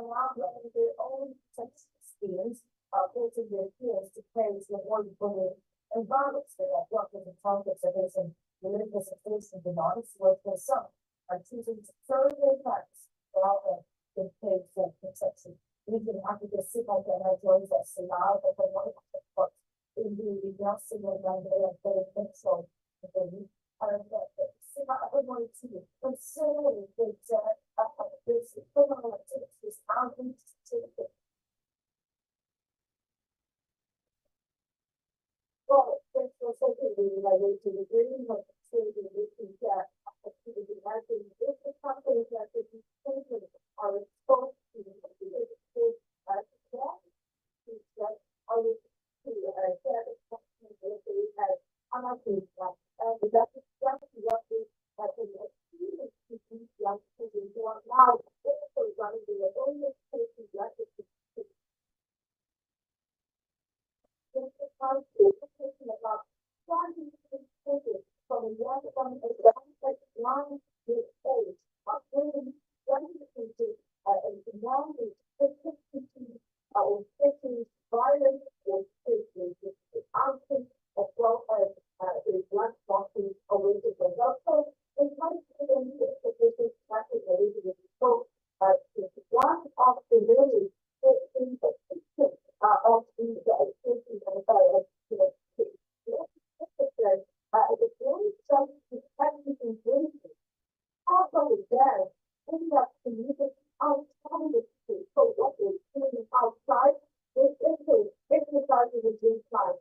are now letting their own sex experience filter their peers to praise the wonderful environments they have worked with the context of this and religious affiliation demands, where for some are choosing to throw their practice rather than pay for conception. We can have to just sit like that and enjoy that scenario, but they want to put in the now single man they are very control. Everyone to consider that this criminal activities are going to take it. Well, this was something related to the dream of the children who get activity as in this is something that the children are exposed to the physical as well. That are to I'm not doing that. And that's exactly what we have been experiencing to these young children who are now also running their own education records. This is how education about starting to children from a young like 9 years old, are really young into now facing violence or safety, as well as the black boxes away to the doctor. It's not even the business practice so one of the really in the system of the education and the very self-protective engagement also there in that community outside the school. So what they're doing outside is exercising the inside.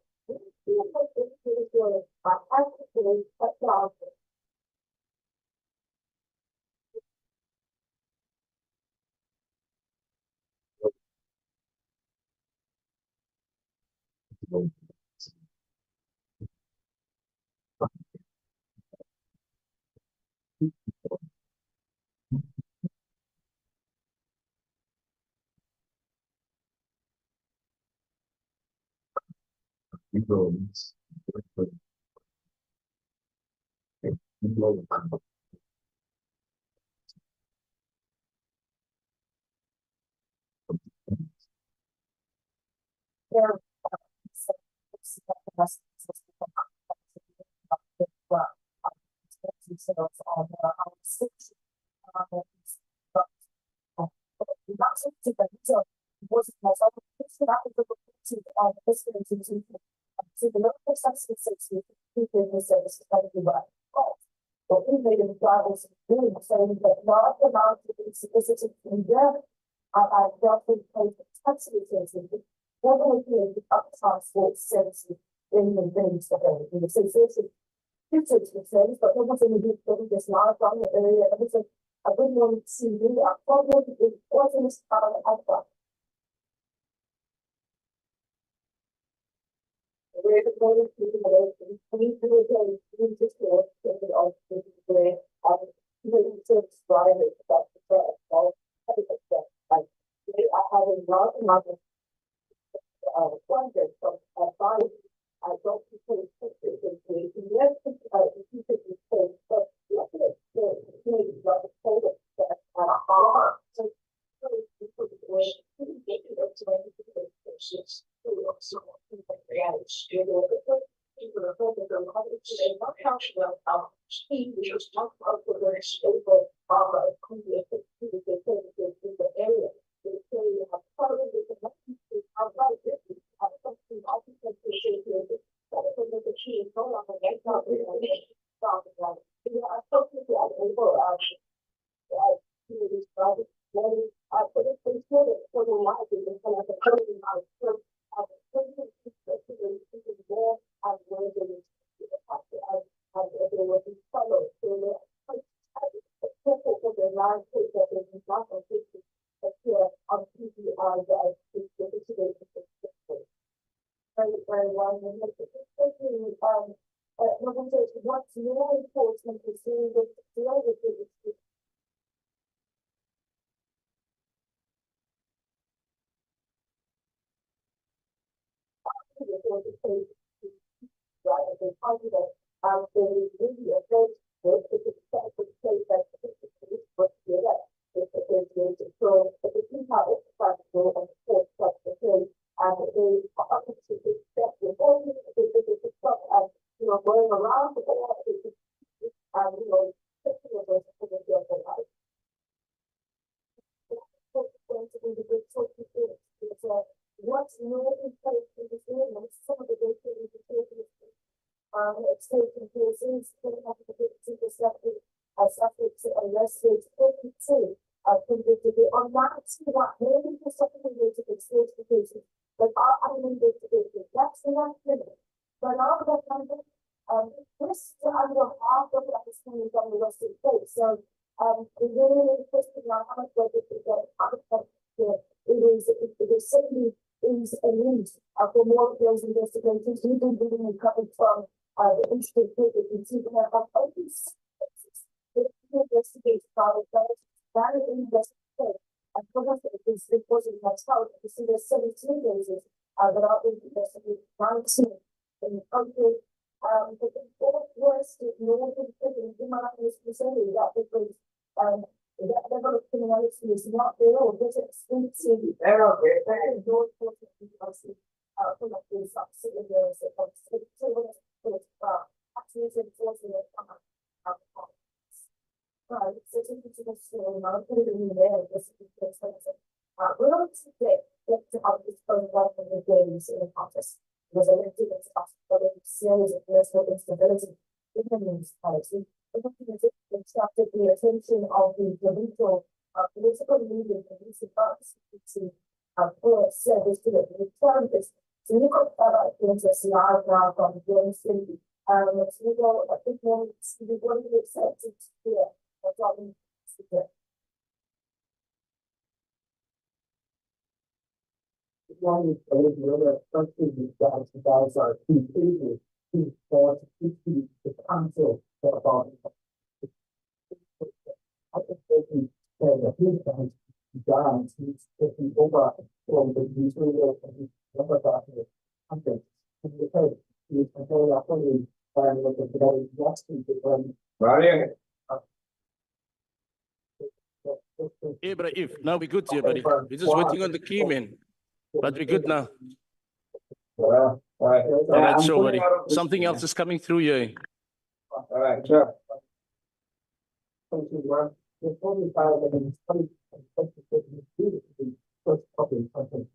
But we made it progress doing saying that not amount to be solicited in there. I dealt with tax returns. What I did up transport services in the things that in the association. Future returns, but there wasn't a good thing this large on the area. Everything I wouldn't want to see me. I probably it wasn't alpha. Where the motor people we do it we just work in the office where really service drivers about the truck. All like I have a lot of wonder from body. I don't people pictures of me. Yes, you could be told, but look at it. Maybe like a photo that so what's more important is seeing the deal with it. Right, as a positive, the media approach with the success of the case that the police work together. If there's a so if the police how it's practical and it's practical, and they are actually accepted all the stuff and, going around the world, and, taking a risk for the life. Going to be the good sort of thing. It's what's new in place in this room, and some of the good things it's taking place is putting up the 50% suffix arrested 42 convicted on not what maybe for something related to certification, but are uninvestigated. That's not limit. But all that kind of this to under half of the schools on the Western States. So the really question on how much budget to get out of it is certainly is a need for more of those investigations, even being coming from the instant that you see that have open investigate product that is investigated. And for us, it wasn't much help. You see, there's 17 cases that are being investigated, 19 in country. But the fourth worst is northern prison, you might have to say that because that level of criminality is not there or doesn't expensive. Very north portion of the country. From like this, sitting there, so actually, it's enforcing it. Right, so take it to the school, and I'll put it in there, this is expensive. We're not to get to have this program of the games in the contest. Because I think it's a series of political instability in the municipality. I think it's attracted the attention of the provincial political leaders and municipalities to for service to the challenges. So you've got that interest live now from the game city. So we go, I think, more to be what do you accept to hear. One is the other country guys are too able to force the council about I think they can say that these guys guys needs taking over from the material and the other content. And because you can hold up only and look at the next one. Hey, but if now we good here, buddy. We're just waiting on the key, man. But we're good now. All right. All right, so buddy. Something else is coming through here. All right, sure. The 45 and first public content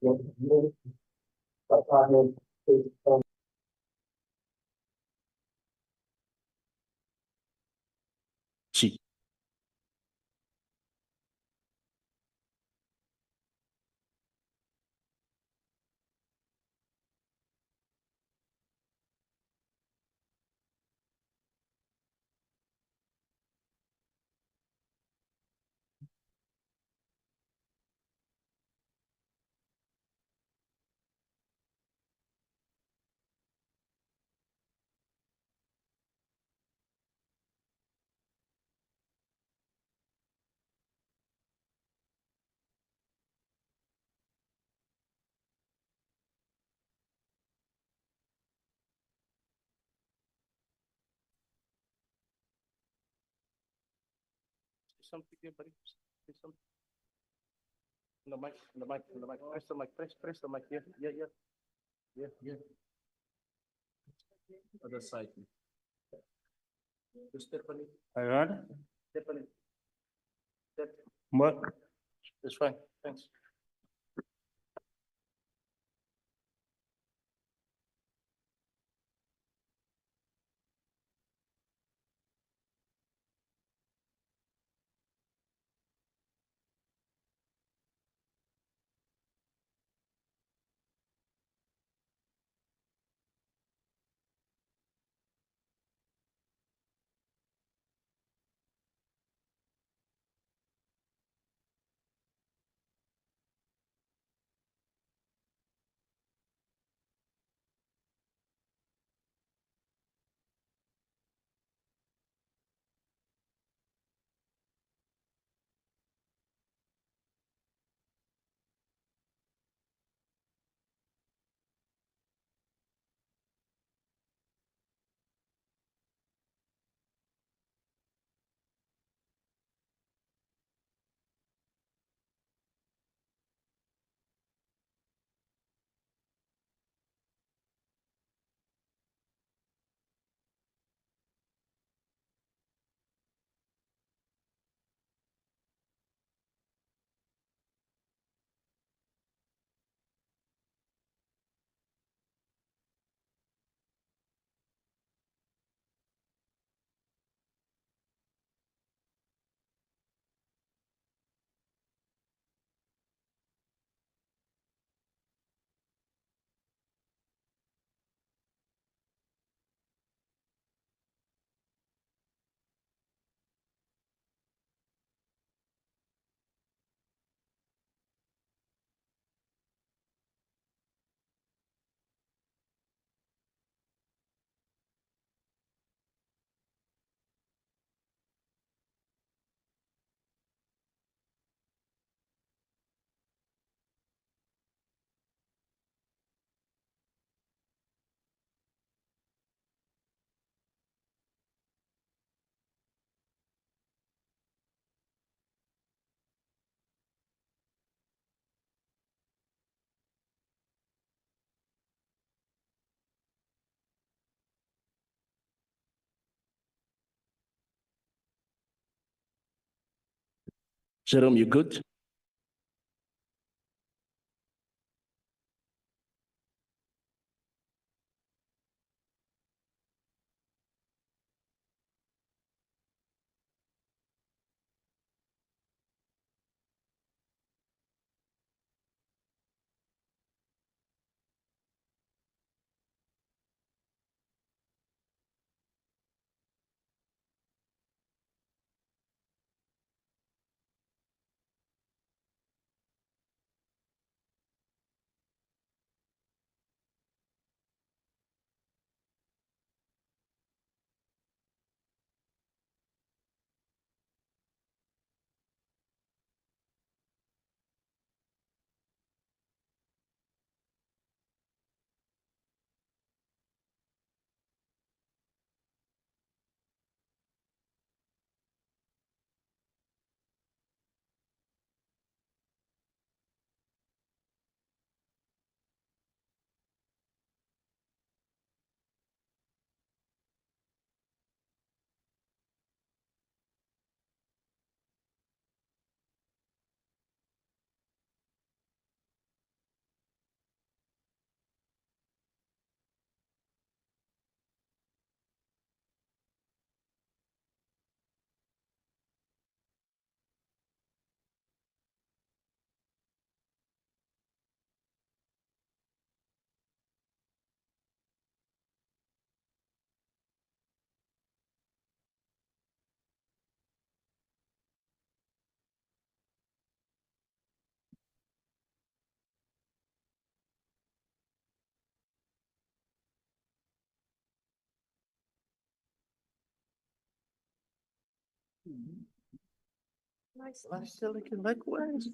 but I will Gee. Something here, buddy. Something. The mic, the mic, the mic. Press the mic, press the mic. Yeah. Other side. Stephanie. I heard. Stephanie. What? It's fine. Thanks. Jerome, you good? Nice, last silicon likewise.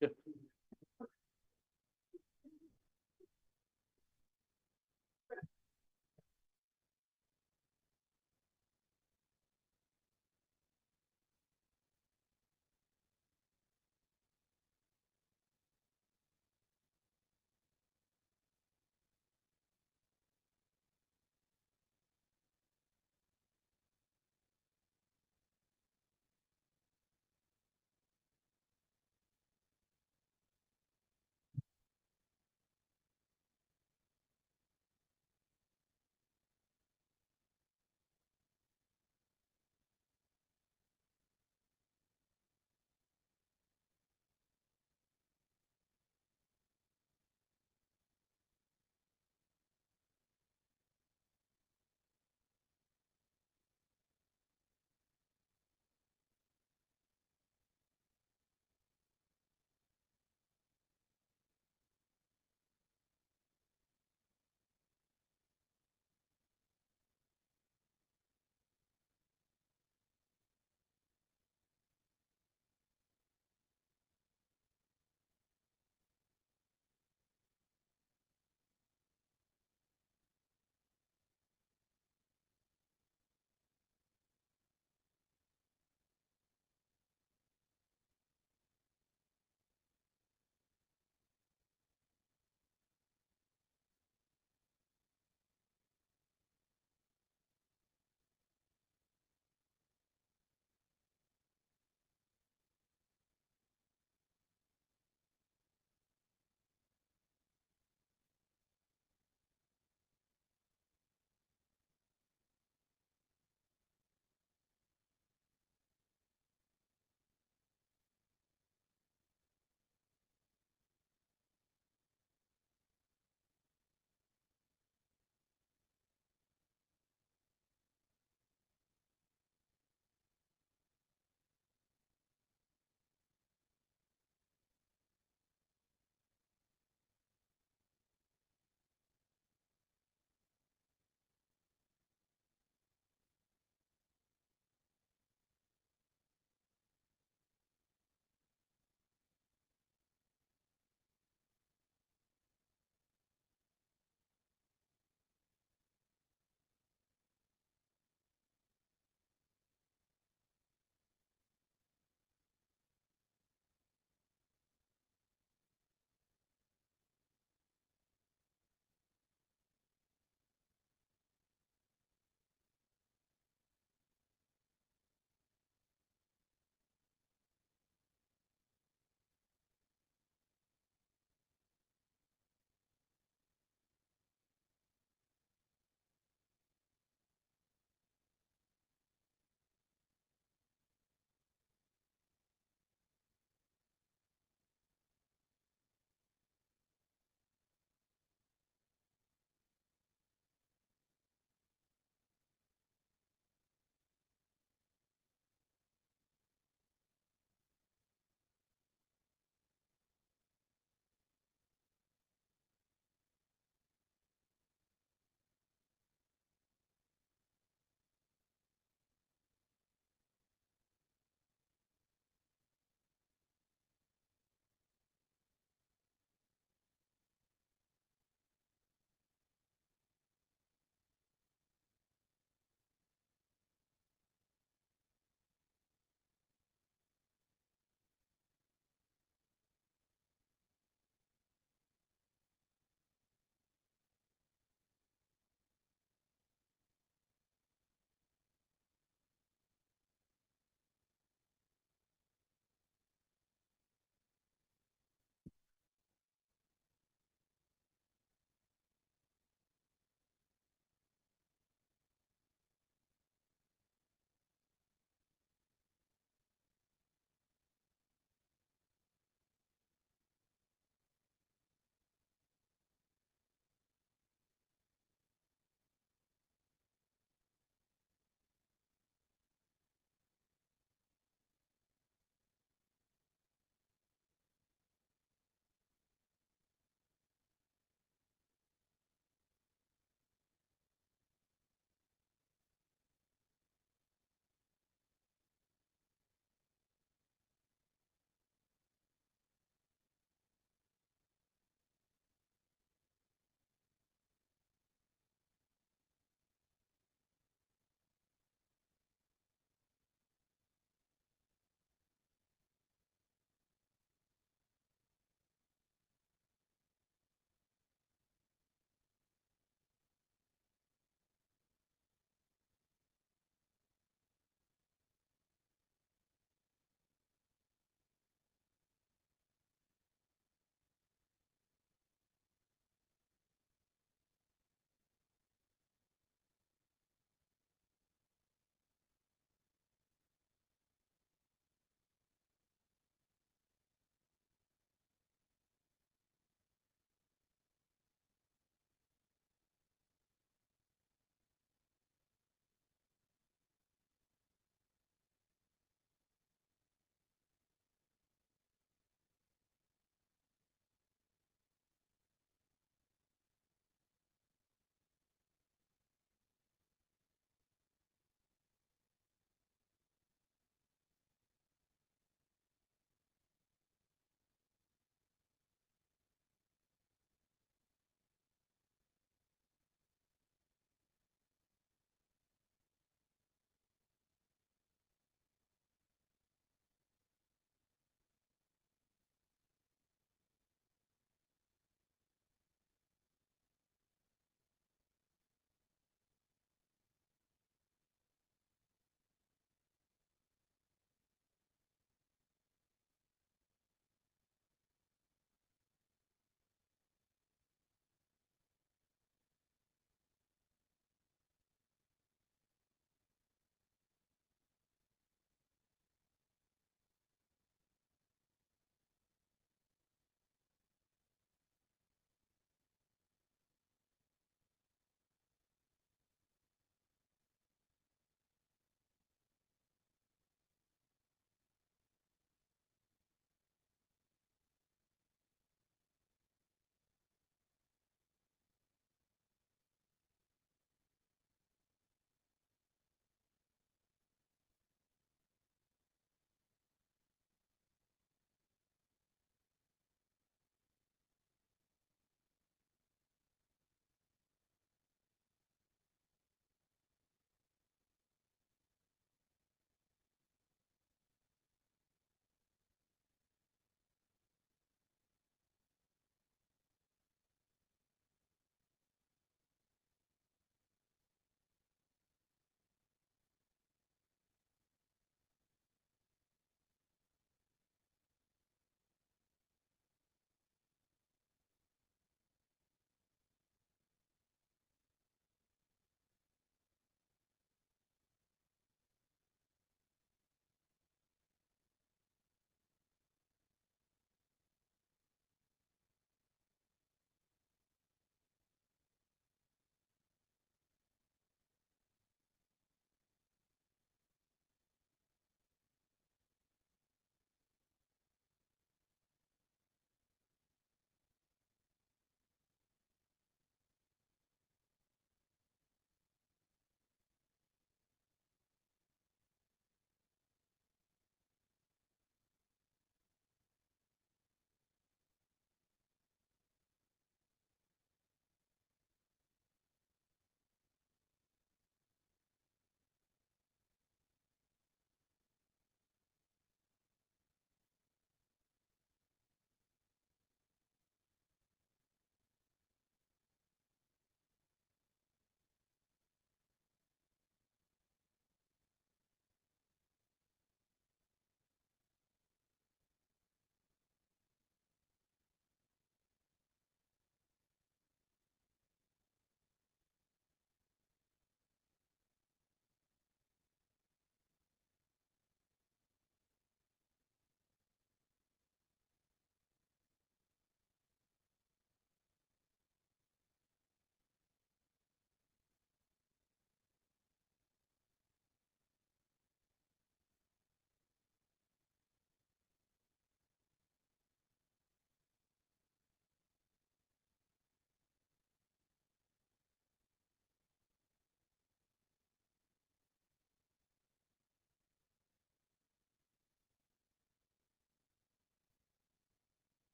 Yeah.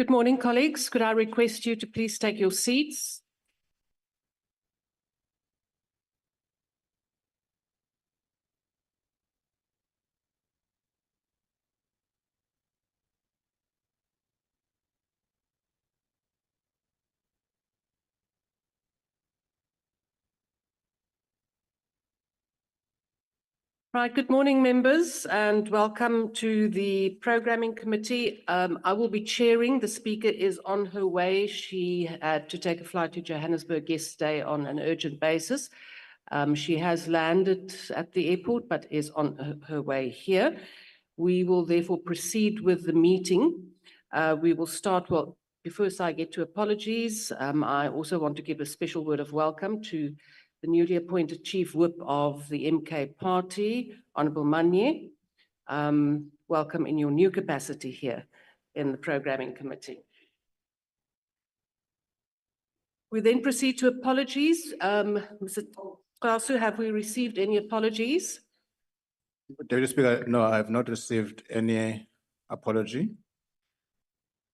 Good morning, colleagues. Could I request you to please take your seats? Right, good morning, members, and welcome to the Programming Committee. I will be chairing. The speaker is on her way. She had to take a flight to Johannesburg yesterday on an urgent basis. She has landed at the airport, but is on her way here. We will therefore proceed with the meeting. We will start, well, before I get to apologies, I also want to give a special word of welcome to the newly appointed Chief Whip of the MK Party, Honorable Manye. Welcome in your new capacity here in the Programming Committee. We then proceed to apologies. Mr. Kasu, have we received any apologies? Deputy Speaker, no, I have not received any apology.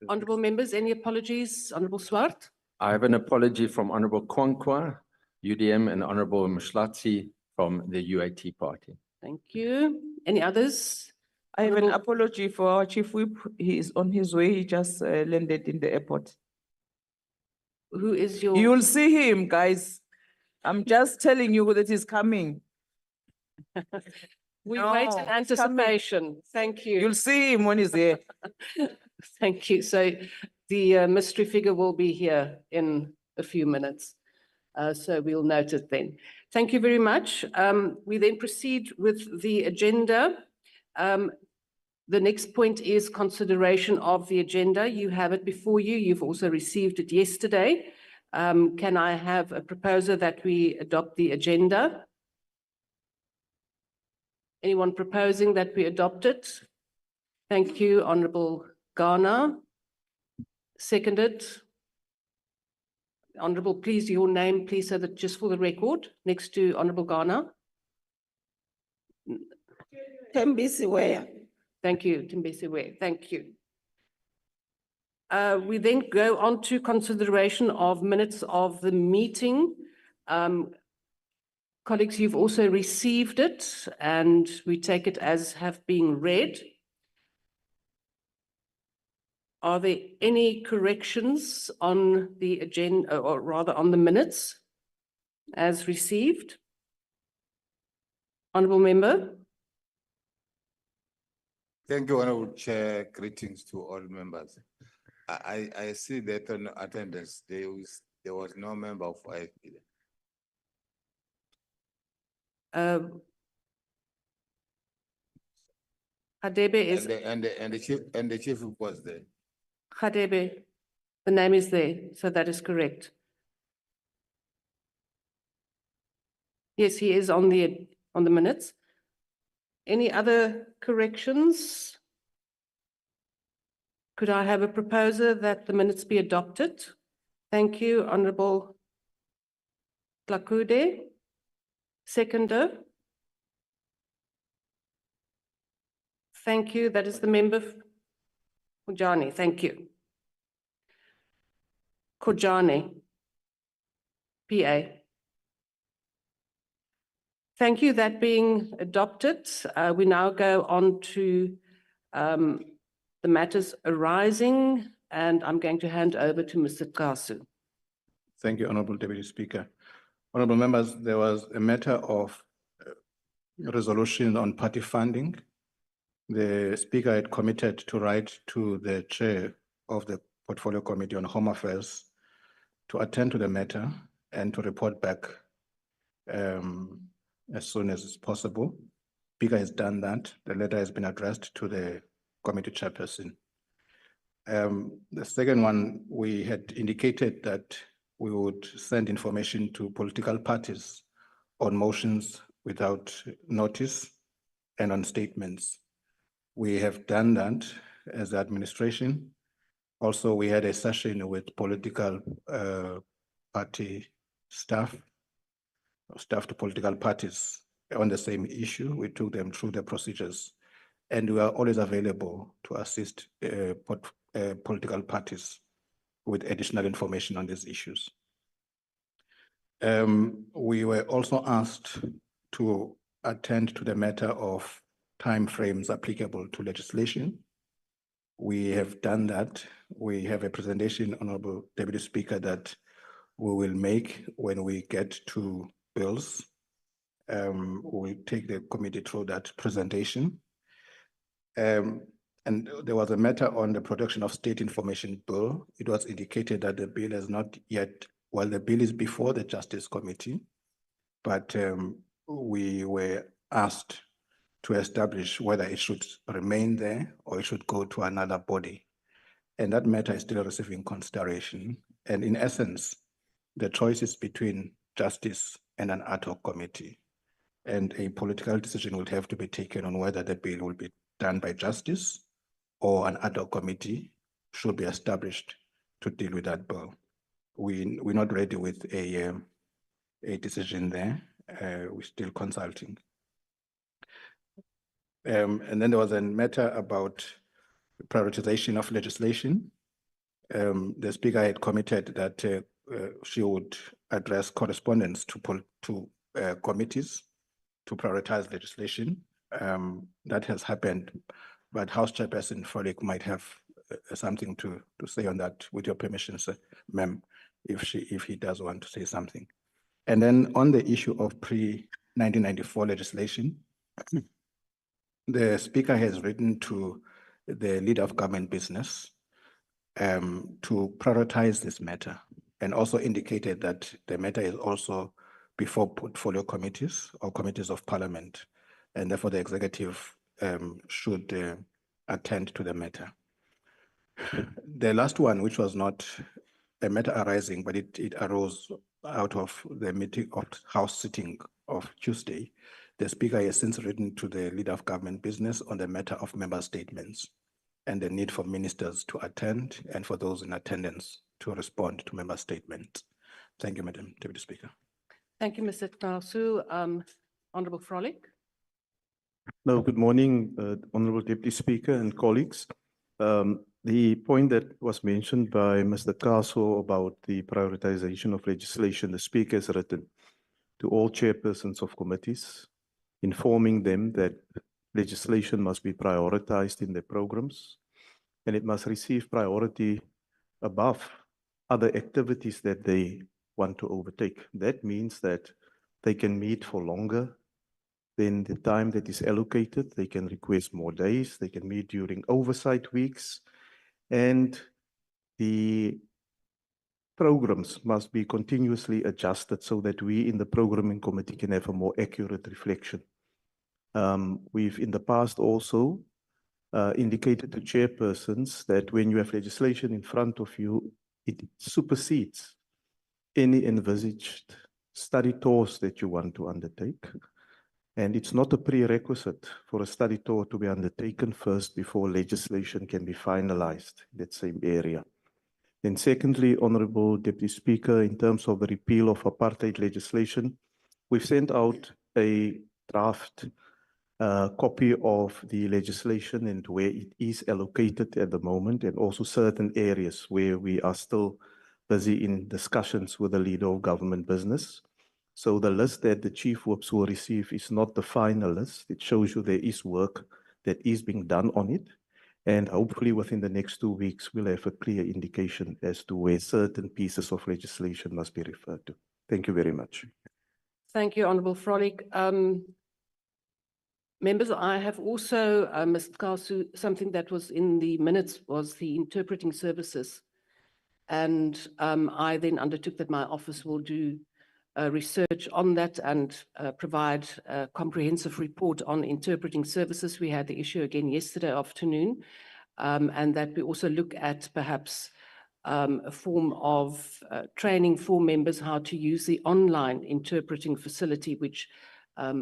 Honourable members, any apologies? Honourable Swart? I have an apology from Honorable Kwankwa, UDM, and Honorable Mshlati from the UAT party. Thank you. Any others? I have an Honourable- apology for our Chief Whip. He is on his way. He just landed in the airport. Who is your? You'll see him, guys. I'm just telling you that he's coming. We No, wait in it's coming. anticipation. Thank you. You'll see him when he's there. Thank you. So the mystery figure will be here in a few minutes. So we'll note it then. Thank you very much. We then proceed with the agenda. The next point is consideration of the agenda. You have it before you. You've also received it yesterday. Can I have a proposer that we adopt the agenda? Anyone proposing that we adopt it? Thank you, Honourable Garner. Seconded. Honourable, please, your name, please, so that just for the record, next to Honourable Garner. Tembisi where? Thank you, Timbesiwe. Thank you. We then go on to consideration of minutes of the meeting. Colleagues, you've also received it, and we take it as have been read. Are there any corrections on the agenda, or rather on the minutes as received? Honourable Member? Thank you, Honorable Chair. Greetings to all members. I see that on attendance, there was no member of IFP. Hadebe is, And the chief was there. Hadebe, the name is there, so that is correct. Yes, he is on the minutes. Any other corrections? Could I have a proposer that the minutes be adopted? Thank you, Honourable Tlakude. Seconder. Thank you. That is the member Kojani. Thank you. Kojani. PA. Thank you. That being adopted, we now go on to the matters arising, and I'm going to hand over to Mr. Kasu. Thank you, Honorable Deputy Speaker. Honorable members, there was a matter of resolution on party funding. The Speaker had committed to write to the Chair of the Portfolio Committee on Home Affairs to attend to the matter and to report back as soon as possible. Speaker has done that. The letter has been addressed to the committee chairperson. The second one, we had indicated that we would send information to political parties on motions without notice and on statements. We have done that as the administration. Also, we had a session with political party staff to political parties on the same issue. We took them through the procedures, and we are always available to assist political parties with additional information on these issues. We were also asked to attend to the matter of timeframes applicable to legislation. We have done that. We have a presentation, Honorable Deputy Speaker, that we will make when we get to bills. We'll take the committee through that presentation. And there was a matter on the production of state information bill. It was indicated that the bill has not yet, well, the bill is before the Justice Committee, but we were asked to establish whether it should remain there or it should go to another body. And that matter is still receiving consideration. And in essence, the choice is between justice and an ad hoc committee. And a political decision will have to be taken on whether the bill will be done by justice or an ad hoc committee should be established to deal with that bill. We're not ready with a decision there. We're still consulting. And then there was a matter about prioritization of legislation. The speaker had committed that she would address correspondence to committees to prioritize legislation. That has happened, but House Chairperson Frolick might have something to say on that, with your permission, sir, ma'am, if he does want to say something. And then on the issue of pre-1994 legislation, the speaker has written to the leader of government business to prioritize this matter, and also indicated that the matter is also before portfolio committees or committees of parliament, and therefore the executive should attend to the matter. The last one, which was not a matter arising, but it arose out of the meeting of House sitting of Tuesday. The speaker has since written to the leader of government business on the matter of member statements and the need for ministers to attend and for those in attendance to respond to member statements. Thank you, Madam Deputy Speaker. Thank you, Mr. Knasu. Honorable Frolick. No, good morning, Honorable Deputy Speaker and colleagues. The point that was mentioned by Mr. Kaso about the prioritization of legislation, the Speaker has written to all chairpersons of committees, informing them that legislation must be prioritized in their programs and it must receive priority above other activities that they want to overtake. That means that they can meet for longer than the time that is allocated. They can request more days. They can meet during oversight weeks. And the programs must be continuously adjusted so that we in the programming committee can have a more accurate reflection. We've in the past also indicated to chairpersons that when you have legislation in front of you, it supersedes any envisaged study tours that you want to undertake. And it's not a prerequisite for a study tour to be undertaken first before legislation can be finalized in that same area. Then secondly, Honorable Deputy Speaker, in terms of the repeal of apartheid legislation, we've sent out a draft copy of the legislation and where it is allocated at the moment, and also certain areas where we are still busy in discussions with the leader of government business. So the list that the chief whips will receive is not the final list. It shows you there is work that is being done on it. And hopefully within the next 2 weeks, we'll have a clear indication as to where certain pieces of legislation must be referred to. Thank you very much. Thank you, Honorable Frolick. Members, I have also, Mr. Kasu, something that was in the minutes was the interpreting services. And I then undertook that my office will do research on that and provide a comprehensive report on interpreting services. We had the issue again yesterday afternoon, and that we also look at perhaps a form of training for members how to use the online interpreting facility, which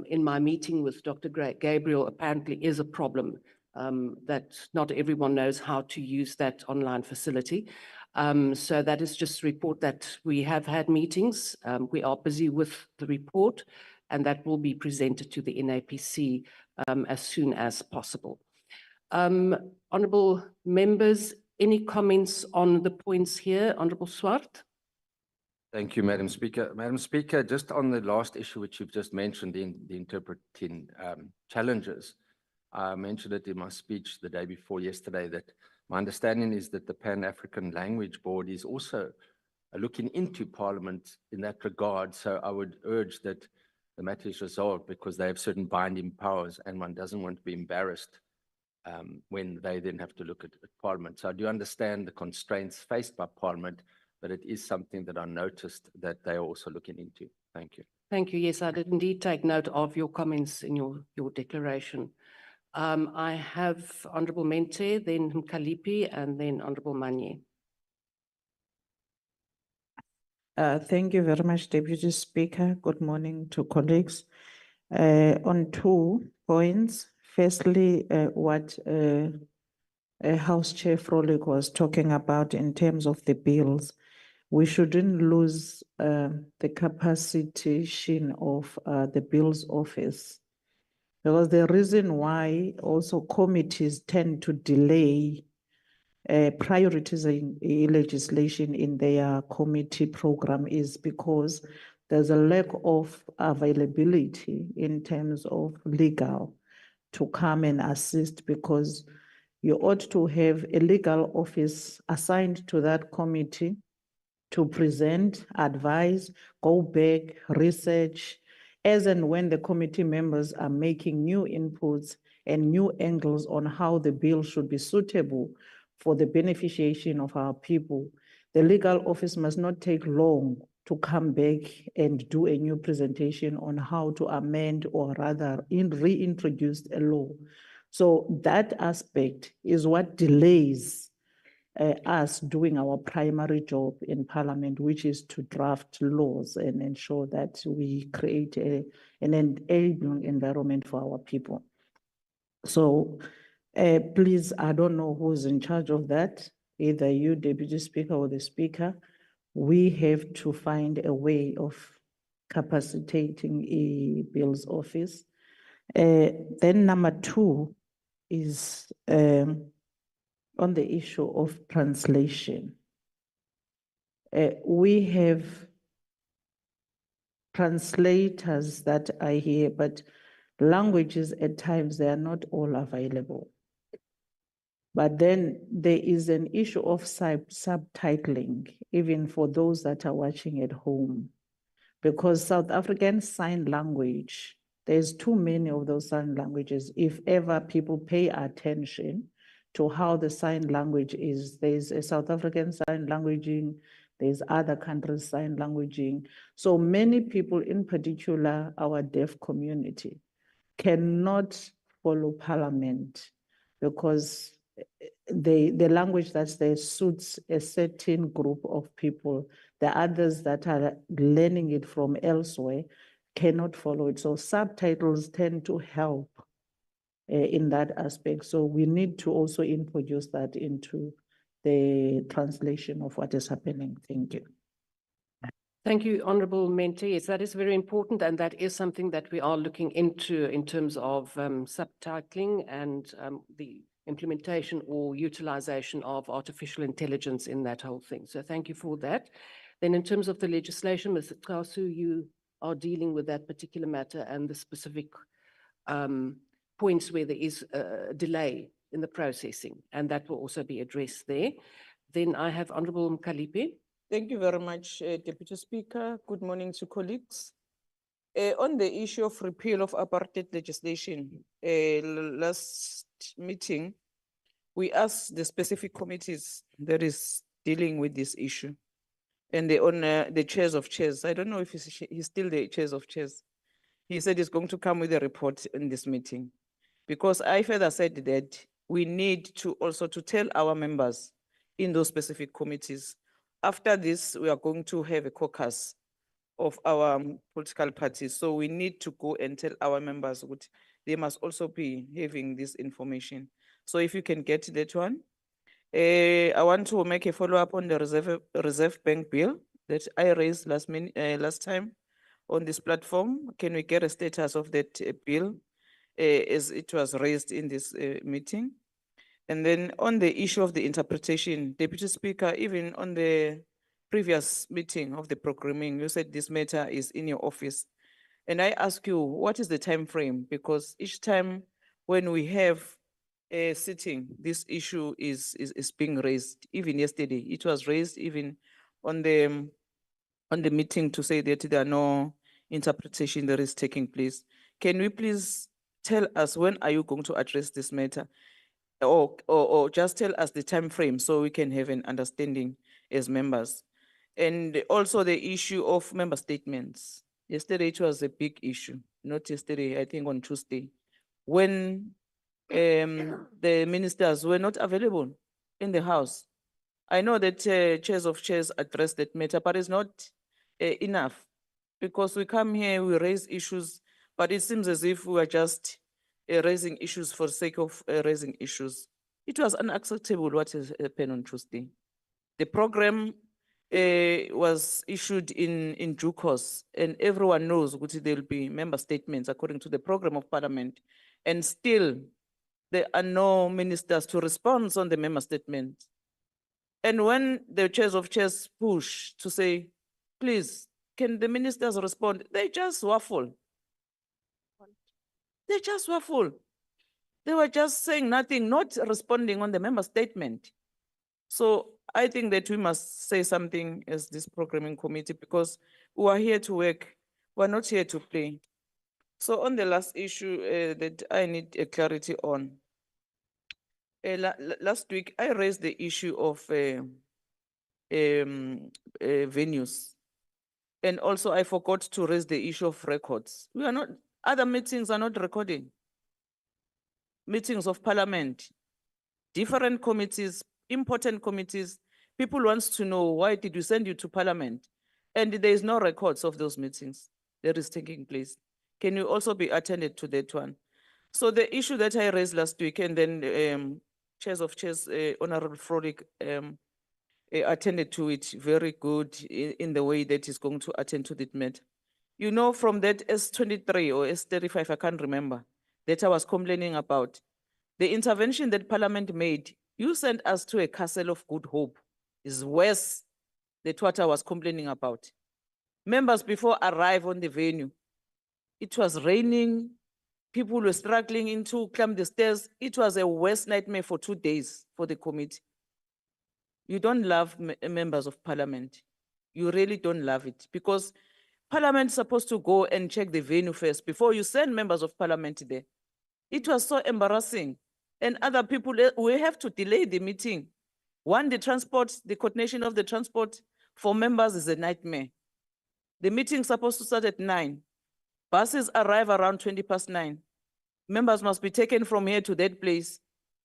in my meeting with Dr. Gabriel apparently is a problem, that not everyone knows how to use that online facility. So that is just a report that we have had meetings. We are busy with the report, and that will be presented to the NAPC as soon as possible. Honourable members, Any comments on the points here, Honorable Swart? Thank you, Madam Speaker. Madam Speaker, just on the last issue which you've just mentioned, the interpreting challenges, I mentioned it in my speech the day before yesterday that my understanding is that the Pan-African Language Board is also looking into Parliament in that regard. So I would urge that the matter is resolved because they have certain binding powers and one doesn't want to be embarrassed when they then have to look at Parliament. So I do understand the constraints faced by Parliament, but it is something that I noticed that they are also looking into. Thank you. Thank you. Yes, I did indeed take note of your comments in your declaration. I have Honorable Mente, then Mkalipi, and then Honorable Manye. Thank you very much, Deputy Speaker. Good morning to colleagues. On 2 points. Firstly, what House Chair Frolik was talking about in terms of the bills, we shouldn't lose the capacitation of the bills office. Because the reason why also committees tend to delay prioritizing legislation in their committee program is because there's a lack of availability in terms of legal to come and assist, because you ought to have a legal office assigned to that committee to present, advise, go back, research, as and when the committee members are making new inputs and new angles on how the bill should be suitable for the beneficiation of our people. The legal office must not take long to come back and do a new presentation on how to amend or rather reintroduce a law. So that aspect is what delays us doing our primary job in Parliament, which is to draft laws and ensure that we create an enabling environment for our people. So please, I don't know who's in charge of that, either you, Deputy Speaker, or the Speaker. We have to find a way of capacitating a bills office. Then number 2 is on the issue of translation. We have translators that are here, but languages at times, they are not all available. But then there is an issue of subtitling, even for those that are watching at home, because South African Sign Language, there's too many of those sign languages. If ever people pay attention to how the sign language is, there's a South African sign languaging, there's other countries sign languaging. So many people, in particular our deaf community, cannot follow Parliament because the language that's there suits a certain group of people. The others that are learning it from elsewhere cannot follow it. So subtitles tend to help in that aspect. So we need to also introduce that into the translation of what is happening. Thank you. Thank you, Honorable Mente. Yes, that is very important, and that is something that we are looking into in terms of subtitling and the implementation or utilization of artificial intelligence in that whole thing. So thank you for that. Then in terms of the legislation, Mr. Kasu, you are dealing with that particular matter and the specific points where there is a delay in the processing, and that will also be addressed there. Then I have Honorable Mkalipi. Thank you very much, Deputy Speaker. Good morning to colleagues. On the issue of repeal of apartheid legislation, last meeting, we asked the specific committees that is dealing with this issue and the chairs of chairs. I don't know if he's still the chairs of chairs. He said he's going to come with a report in this meeting, because I further said that we need to also to tell our members in those specific committees. After this, we are going to have a caucus of our political parties. So we need to go and tell our members that they must also be having this information. So if you can get that one. I want to make a follow-up on the reserve bank bill that I raised last time on this platform. Can we get a status of that bill as it was raised in this meeting? And then on the issue of the interpretation, Deputy Speaker, even on the previous meeting of the programming, you said this matter is in your office. And I ask you, what is the time frame? Because each time when we have a sitting, this issue is being raised. Even yesterday, it was raised even on the meeting to say that there are no interpretation that is taking place. Can we please tell us when are you going to address this matter? Or just tell us the time frame so we can have an understanding as members. And also the issue of member statements. Yesterday it was a big issue, not yesterday, I think on Tuesday, when the ministers were not available in the house. I know that chairs of chairs addressed that matter, but it's not enough, because we come here, we raise issues, but it seems as if we are just raising issues for the sake of raising issues. It was unacceptable what has happened on Tuesday. The program was issued in due course, and everyone knows what there will be member statements according to the program of parliament, and still there are no ministers to respond on the member statement. And when the chairs of chairs push to say, please, can the ministers respond? They just waffle. They just waffle. They were just saying nothing, not responding on the member statement. So I think that we must say something as this programming committee, because we are here to work. We're not here to play. So on the last issue that I need a clarity on, last week I raised the issue of venues. And also I forgot to raise the issue of records. We are not, other meetings are not recording. Meetings of parliament, different committees, important committees, people wants to know, why did we send you to parliament? And there is no records of those meetings that is taking place. Can you also be attended to that one? So the issue that I raised last week, and then chairs of chairs, Honorable Frolic attended to it very good in the way that he's going to attend to that matter. You know, from that S23 or S35, I can't remember, that I was complaining about, the intervention that Parliament made, you sent us to a castle of good hope, is worse than what I was complaining about. Members before arrive on the venue, it was raining, people were struggling to climb the stairs. It was a worst nightmare for 2 days for the committee. You don't love members of parliament. You really don't love it, because parliament is supposed to go and check the venue first before you send members of parliament there. It was so embarrassing. And other people, we have to delay the meeting. One, the transport, the coordination of the transport for members is a nightmare. The meeting is supposed to start at 9. Buses arrive around 9:20. Members must be taken from here to that place.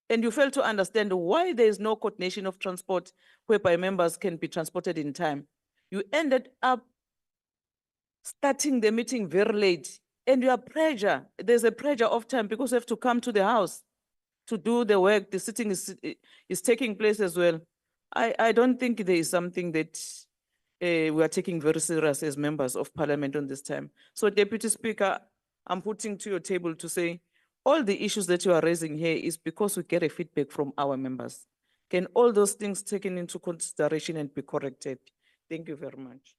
And you fail to understand why there is no coordination of transport whereby members can be transported in time. You ended up starting the meeting very late, and you are pressure. There's a pressure of time because you have to come to the house to do the work. The sitting is taking place as well. I don't think there is something that we are taking very serious as members of parliament on this time. So Deputy Speaker, I'm putting to your table to say, all the issues that you are raising here is because we get a feedback from our members. Can all those things taken into consideration and be corrected? Thank you very much.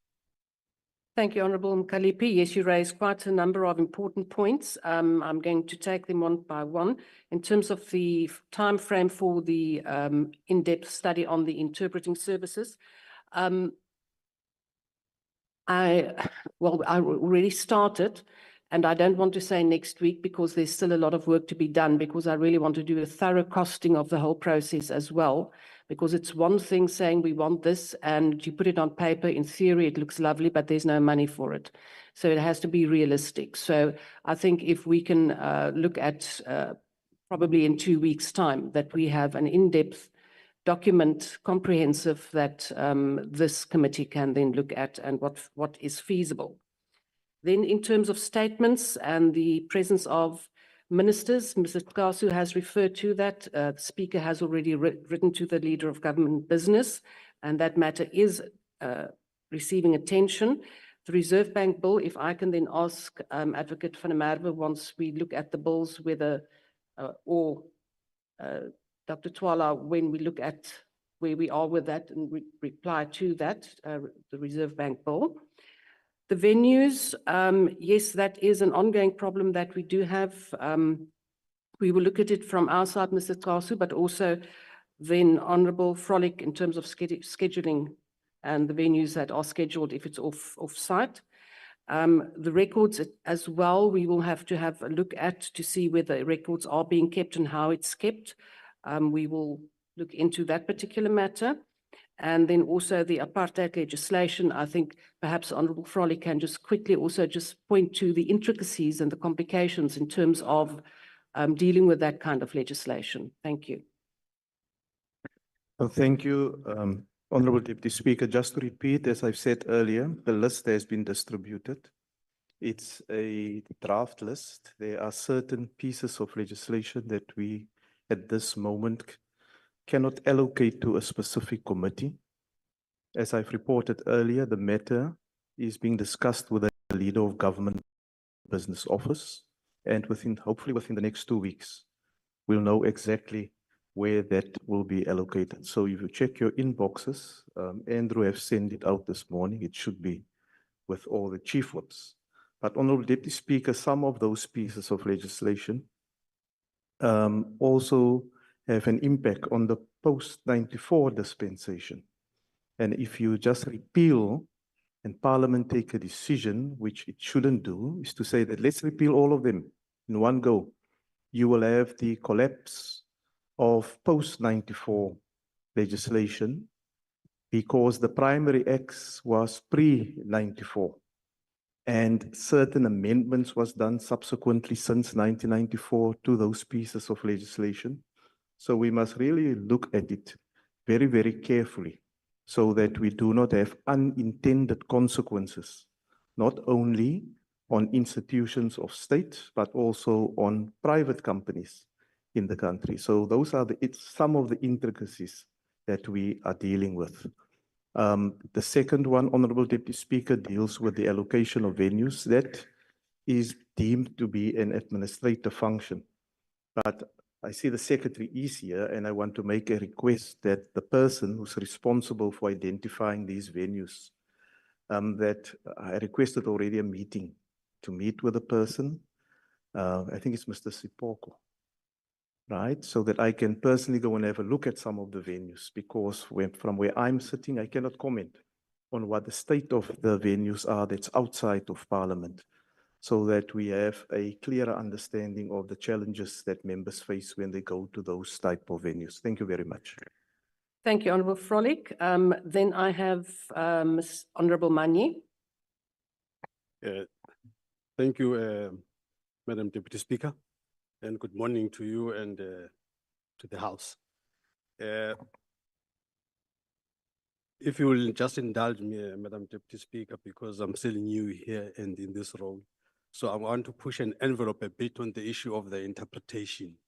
Thank you, Honourable Mkalipi. Yes, you raised quite a number of important points. I'm going to take them one by one. In terms of the time frame for the in-depth study on the interpreting services, I already started, and I don't want to say next week because there's still a lot of work to be done, because I really want to do a thorough costing of the whole process as well, because it's one thing saying we want this and you put it on paper, in theory it looks lovely, but there's no money for it. So it has to be realistic. So I think if we can look at probably in 2 weeks' time that we have an in-depth document, comprehensive, that this committee can then look at and what is feasible. Then in terms of statements and the presence of ministers, Mr. Kasu has referred to that. The Speaker has already written to the Leader of Government Business, and that matter is receiving attention. The Reserve Bank bill, if I can then ask Advocate van der Merwe, once we look at the bills, whether or Dr. Twala, when we look at where we are with that and reply to that, the Reserve Bank bill. The venues, yes, that is an ongoing problem that we do have. We will look at it from our side, Mr. Kasu, but also then Honourable Frolic in terms of scheduling and the venues that are scheduled if it's off-site. The records as well, we will have a look at to see whether records are being kept and how it's kept. We will look into that particular matter. And then also the apartheid legislation, I think perhaps Honourable Frolic can just quickly also just point to the intricacies and the complications in terms of dealing with that kind of legislation. Thank you. Well, thank you, Honourable Deputy Speaker. Just to repeat, as I've said earlier, the list has been distributed. It's a draft list. There are certain pieces of legislation that we, at this moment, cannot allocate to a specific committee. As I've reported earlier, the matter is being discussed with the leader of government business office, and hopefully within the next 2 weeks, we'll know exactly where that will be allocated. So if you check your inboxes, Andrew have sent it out this morning. It should be with all the chief whips. But Honourable Deputy Speaker, some of those pieces of legislation also have an impact on the post-94 dispensation. And if you just repeal and Parliament take a decision, which it shouldn't do, is to say that let's repeal all of them in one go. You will have the collapse of post-94 legislation because the primary acts was pre-94 and certain amendments was done subsequently since 1994 to those pieces of legislation. So we must really look at it very, very carefully so that we do not have unintended consequences, not only on institutions of state, but also on private companies in the country. So those are some of the intricacies that we are dealing with. The second one, Honourable Deputy Speaker, deals with the allocation of venues. That is deemed to be an administrative function. But I see the secretary is here, and I want to make a request that the person who's responsible for identifying these venues, that I requested already a meeting to meet with the person. I think it's Mr. Sipoko, right? So that I can personally go and have a look at some of the venues, because from where I'm sitting, I cannot comment on what the state of the venues are that's outside of Parliament, so that we have a clearer understanding of the challenges that members face when they go to those type of venues. Thank you very much. Thank you, Honourable Frolic. Then I have Ms. Honourable Manyi. Thank you, Madam Deputy Speaker, and good morning to you and to the House. If you will just indulge me, Madam Deputy Speaker, because I'm still new here and in this role. So I want to push an envelope a bit on the issue of the interpretation,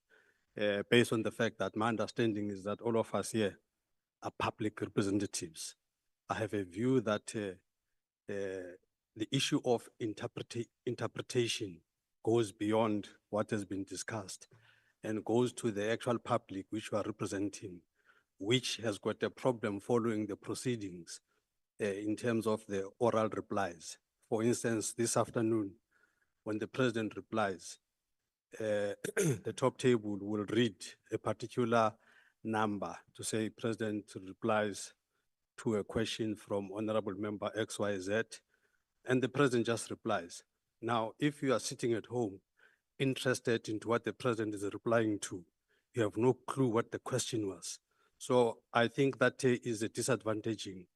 based on the fact that my understanding is that all of us here are public representatives. I have a view that the issue of interpretation goes beyond what has been discussed and goes to the actual public which we are representing, which has got a problem following the proceedings in terms of the oral replies. For instance, this afternoon, when the president replies, the top table will read a particular number to say president replies to a question from Honorable Member XYZ, and the president just replies. Now, if you are sitting at home interested into what the president is replying to, you have no clue what the question was. So I think that is a disadvantaging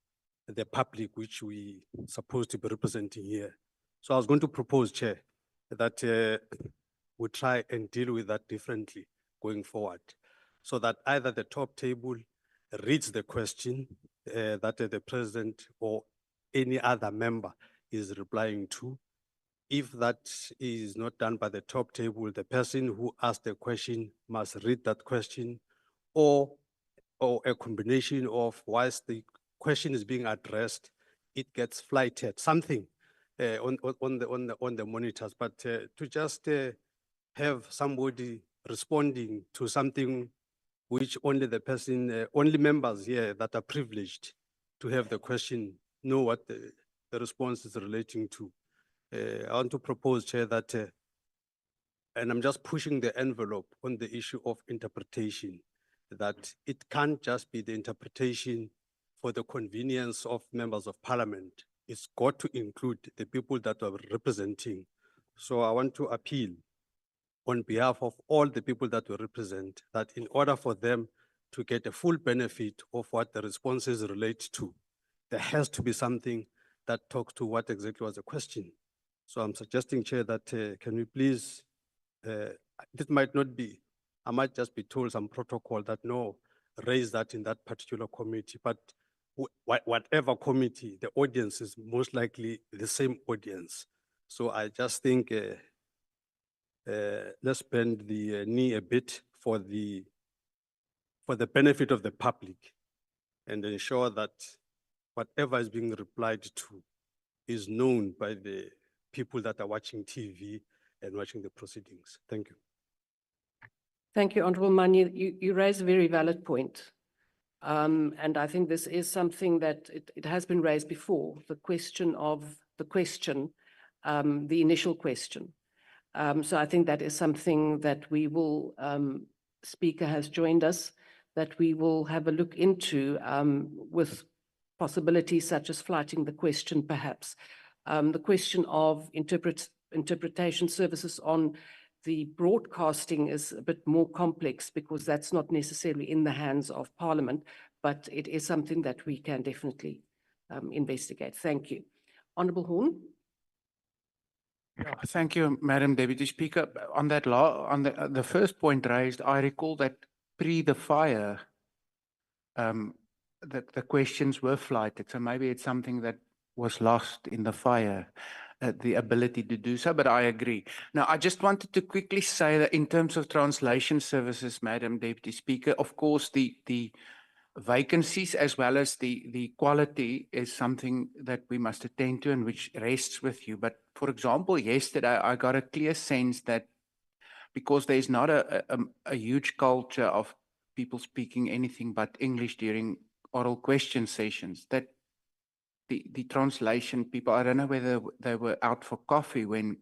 the public which we supposed to be representing here. So I was going to propose, Chair, that we try and deal with that differently going forward, so that either the top table reads the question that the president or any other member is replying to. If that is not done by the top table, the person who asked the question must read that question, or a combination of, whilst the question is being addressed, it gets flighted, something on the monitors. But to just have somebody responding to something which only the person, only members here that are privileged to have the question know what the response is relating to. I want to propose, Chair, that, and I'm just pushing the envelope on the issue of interpretation, that it can't just be the interpretation for the convenience of members of parliament. It's got to include the people that are representing. So I want to appeal on behalf of all the people that we represent, that in order for them to get a full benefit of what the responses relate to, there has to be something that talks to what exactly was the question. So I'm suggesting, Chair, that can we please, this might not be, I might just be told some protocol that no, raise that in that particular committee, but whatever committee, the audience is most likely the same audience. So I just think let's bend the knee a bit for the benefit of the public and ensure that whatever is being replied to is known by the people that are watching TV and watching the proceedings. Thank you. Thank you, Honourable Mani. You raise a very valid point. And I think this is something that it has been raised before, the question of the question, the initial question. So I think that is something that we will, Speaker has joined us, that we will have a look into with possibilities such as flighting the question perhaps. The question of interpretation services on the broadcasting is a bit more complex because that's not necessarily in the hands of Parliament, but it is something that we can definitely investigate. Thank you. Honourable Horn. Yeah, thank you, Madam Deputy Speaker. On that on the first point raised, I recall that pre the fire, that the questions were flighted. So maybe it's something that was lost in the fire, the ability to do so, but I agree. Now, I just wanted to quickly say that in terms of translation services, Madam Deputy Speaker, of course, the vacancies as well as the quality is something that we must attend to and which rests with you. But for example, yesterday, I got a clear sense that because there's not a huge culture of people speaking anything but English during oral question sessions, that the translation people, I don't know whether they were out for coffee when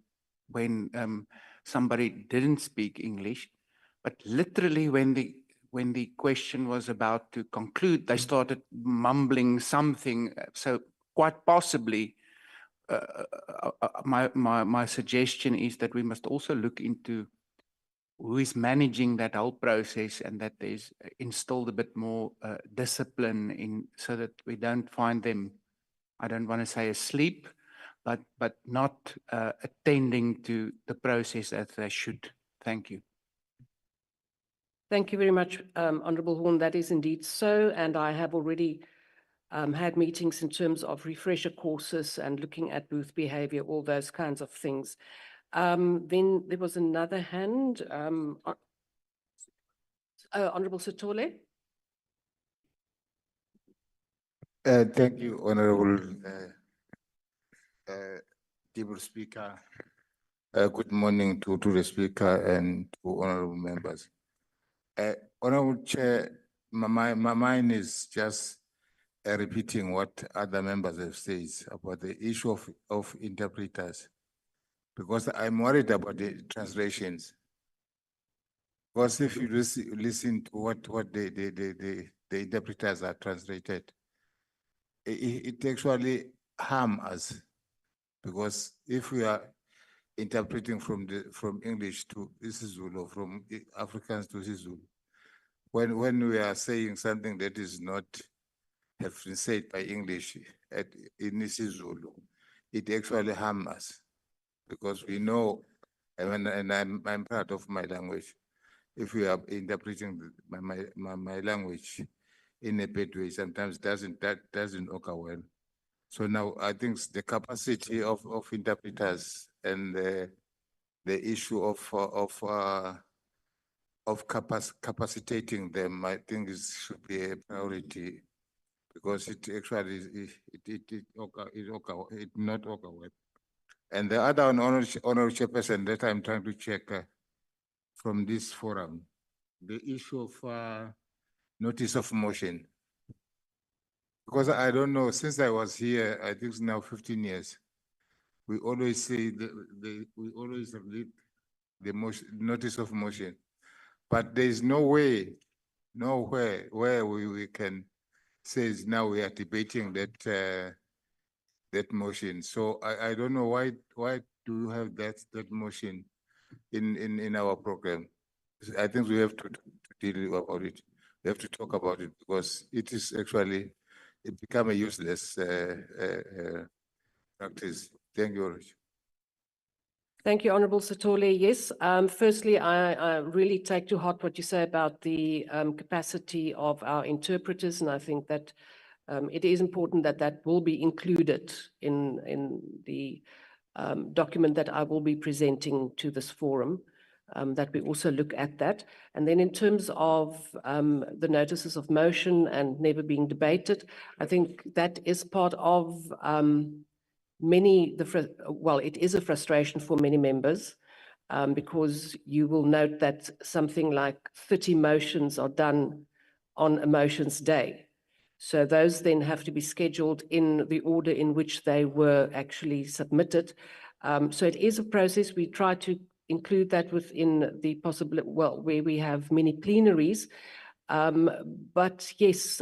somebody didn't speak English, but literally when the question was about to conclude, they started mumbling something. So quite possibly, my suggestion is that we must also look into who is managing that whole process and that there's instilled a bit more discipline in so that we don't find them, I don't want to say asleep, but not attending to the process as they should. Thank you. Thank you very much, Honourable Horn. That is indeed so. And I have already had meetings in terms of refresher courses and looking at booth behaviour, all those kinds of things. Then there was another hand. Honourable Sithole. Thank you, Honourable Deputy Speaker. Good morning to the Speaker and to honourable members. Honourable Chair, my mind is just repeating what other members have said about the issue of interpreters, because I'm worried about the translations. Because if you listen to what the interpreters are translated, it actually harms us, because if we are interpreting from English to isiZulu or from Afrikaans to isiZulu, when we are saying something that is not have been said by English in isiZulu, it actually harms us, because we know, and I'm proud of my language. If we are interpreting my language in a bad way, sometimes that doesn't occur well. So now I think the capacity of interpreters and the issue of capacitating them, I think should be a priority, because it actually it not occur well. And the other honorable chairperson that I'm trying to check from this forum, the issue of notice of motion. Because I don't know, since I was here, I think it's now 15 years, we always say we always read the motion, notice of motion. But there is no way, nowhere where we can say now we are debating that that motion. So I don't know why do you have that motion in our program? I think we have to deal about it. We have to talk about it because it is actually it become a useless practice. Thank you, Ulrich. Thank you, Honourable Sithole. Yes, firstly, I really take to heart what you say about the capacity of our interpreters, and I think that it is important that that will be included in the document that I will be presenting to this forum, that we also look at that. And then in terms of the notices of motion and never being debated, I think that is part of it is a frustration for many members because you will note that something like 30 motions are done on a motions day. So those then have to be scheduled in the order in which they were actually submitted. So it is a process. We try to include that within the possible, where we have many plenaries. But yes,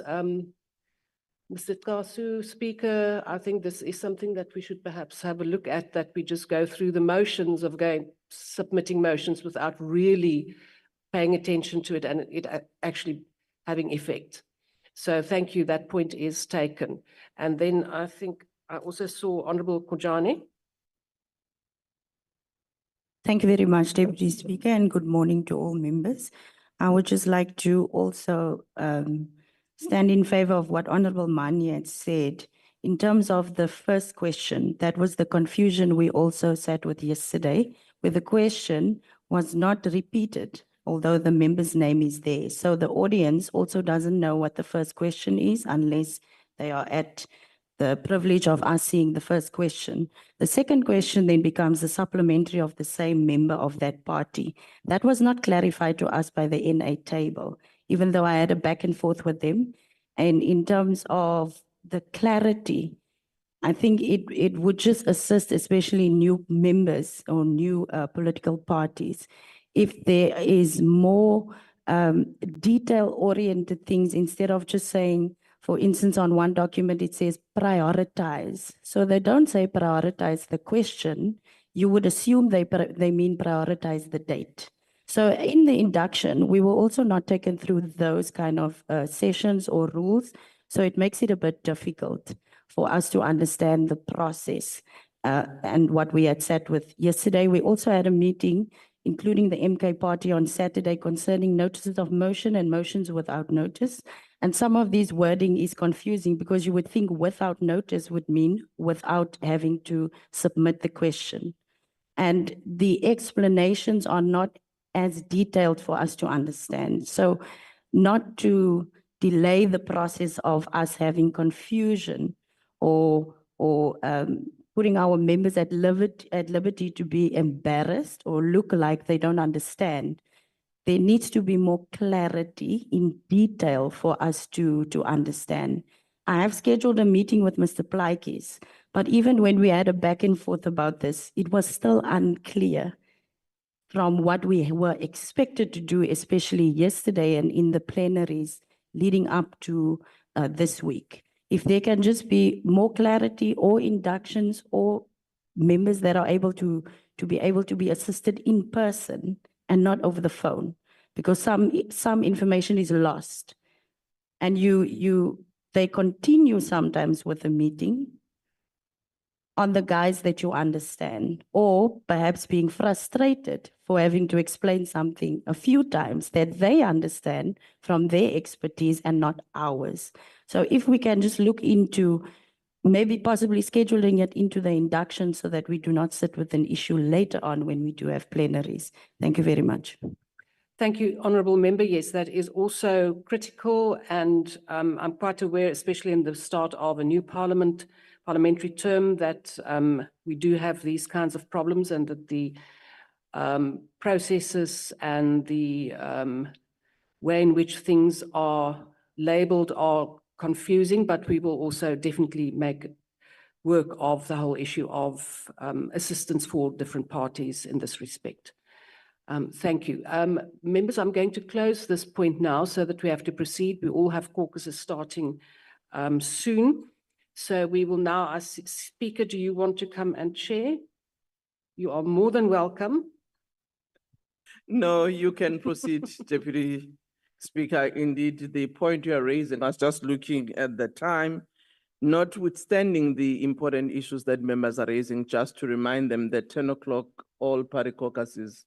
Mr. Kasu, Speaker, I think this is something that we should perhaps have a look at, that we just go through the motions of submitting motions without really paying attention to it and it actually having effect. So thank you, that point is taken. And then I think I also saw Honourable Kojane. Thank you very much, Deputy Speaker, and good morning to all members. I would just like to also stand in favor of what Honourable Mani had said. In terms of the first question, that was the confusion we also sat with yesterday, where the question was not repeated, although the member's name is there. So the audience also doesn't know what the first question is unless they are at the privilege of us seeing the first question. The second question then becomes a supplementary of the same member of that party. That was not clarified to us by the NA table, even though I had a back and forth with them. And in terms of the clarity, I think it would just assist, especially new members or new political parties, if there is more detail-oriented things instead of just saying, for instance, on one document, it says prioritize. So they don't say prioritize the question. You would assume they mean prioritize the date. So in the induction, we were also not taken through those kind of sessions or rules. So it makes it a bit difficult for us to understand the process and what we had sat with yesterday. We also had a meeting, including the MK party on Saturday, concerning notices of motion and motions without notice. And some of these wording is confusing because you would think without notice would mean without having to submit the question. And the explanations are not as detailed for us to understand. So not to delay the process of us having confusion or putting our members at liberty to be embarrassed or look like they don't understand. There needs to be more clarity in detail for us to understand. I have scheduled a meeting with Mr. Plaatjes, but even when we had a back and forth about this, it was still unclear from what we were expected to do, especially yesterday and in the plenaries leading up to this week. If there can just be more clarity or inductions or members that are able to be assisted in person and not over the phone, because some information is lost. And they continue sometimes with the meeting on the guise that you understand, or perhaps being frustrated for having to explain something a few times that they understand from their expertise and not ours. So if we can just look into maybe possibly scheduling it into the induction so that we do not sit with an issue later on when we do have plenaries. Thank you very much. Thank you, Honourable Member. Yes, that is also critical, and I'm quite aware, especially in the start of a new parliamentary term, that we do have these kinds of problems, and that the processes and the way in which things are labeled are confusing, but we will also definitely make work of the whole issue of assistance for different parties in this respect. Thank you. Members, I'm going to close this point now so that we have to proceed. We all have caucuses starting soon. So we will now ask Speaker, do you want to come and chair? You are more than welcome. No, you can proceed, Deputy Speaker. Indeed, the point you are raising, I was just looking at the time, notwithstanding the important issues that members are raising, just to remind them that 10 o'clock, all party caucuses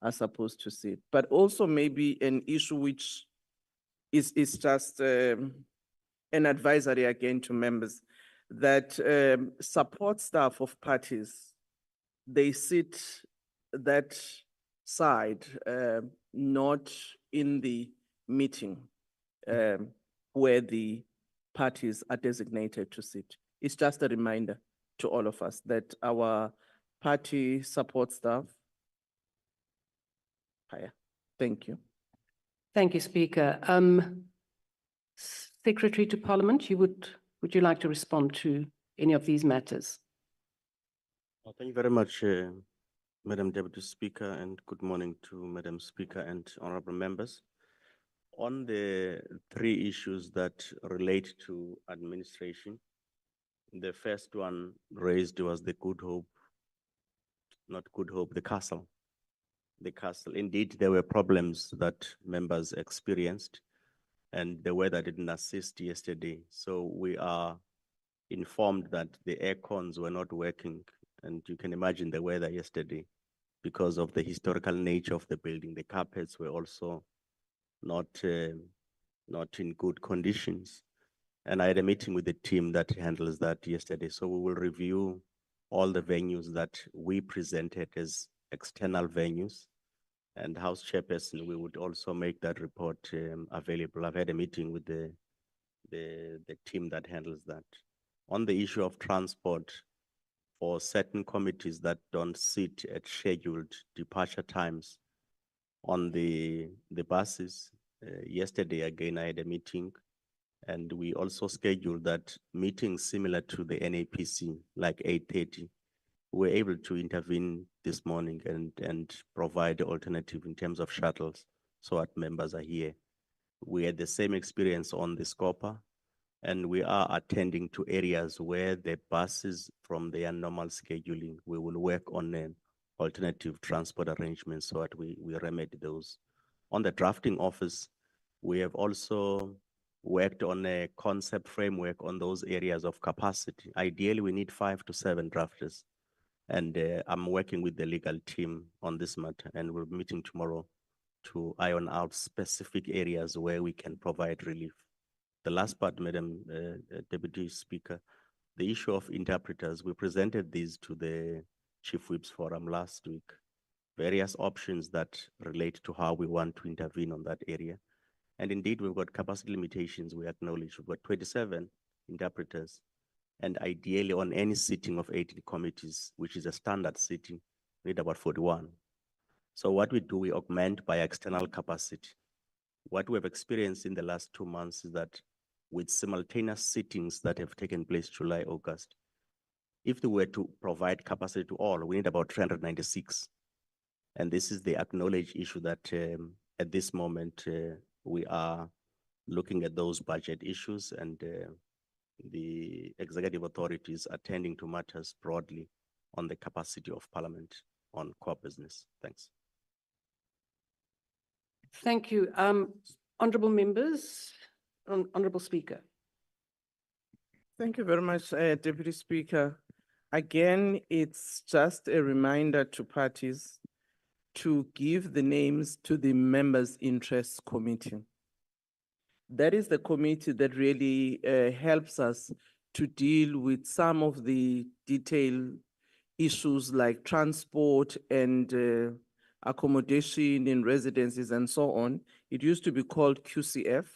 are supposed to sit. But also maybe an issue which is just an advisory again to members, that support staff of parties, they sit that side, not in the meeting where the parties are designated to sit. It's just a reminder to all of us that our party support staff. Hiya. Thank you. Thank you, Speaker. Secretary to Parliament, would you like to respond to any of these matters? Thank you very much, Madam Deputy Speaker, and good morning to Madam Speaker and honorable members. On the three issues that relate to administration, the first one raised was the Good Hope, not Good Hope, the castle. The castle, indeed, there were problems that members experienced, and the weather didn't assist yesterday. So we are informed that the air cons were not working, and you can imagine the weather yesterday because of the historical nature of the building. The carpets were also not in good conditions. And I had a meeting with the team that handles that yesterday. So we will review all the venues that we presented as external venues. And House Chairperson, we would also make that report available. I've had a meeting with the team that handles that. On the issue of transport, for certain committees that don't sit at scheduled departure times on the buses, yesterday again I had a meeting, and we also scheduled that meeting similar to the NAPC, like 8:30. We're able to intervene this morning and provide the alternative in terms of shuttles so that members are here. We had the same experience on the Scopa, and we are attending to areas where the buses from their normal scheduling, we will work on an alternative transport arrangements so that we remedy those. On the drafting office, we have also worked on a concept framework on those areas of capacity. Ideally, we need 5 to 7 drafters. And I'm working with the legal team on this matter, and we're meeting tomorrow to iron out specific areas where we can provide relief. The last part, Madam Deputy Speaker, the issue of interpreters, we presented these to the Chief Whips Forum last week, various options that relate to how we want to intervene on that area. And indeed, we've got capacity limitations, we acknowledge. We've got 27 interpreters. And ideally, on any sitting of 18 committees, which is a standard sitting, we need about 41. So what we do, we augment by external capacity. What we have experienced in the last 2 months is that with simultaneous sittings that have taken place July, August, if we were to provide capacity to all, we need about 396. And this is the acknowledged issue that at this moment, we are looking at those budget issues, and the executive authorities attending to matters broadly on the capacity of Parliament on core business. Thanks. Thank you. Honorable members, Honorable Speaker. Thank you very much, Deputy Speaker. Again, it's just a reminder to parties to give the names to the Members' Interest Committee. That is the committee that really helps us to deal with some of the detailed issues like transport and accommodation in residences and so on. It used to be called QCF,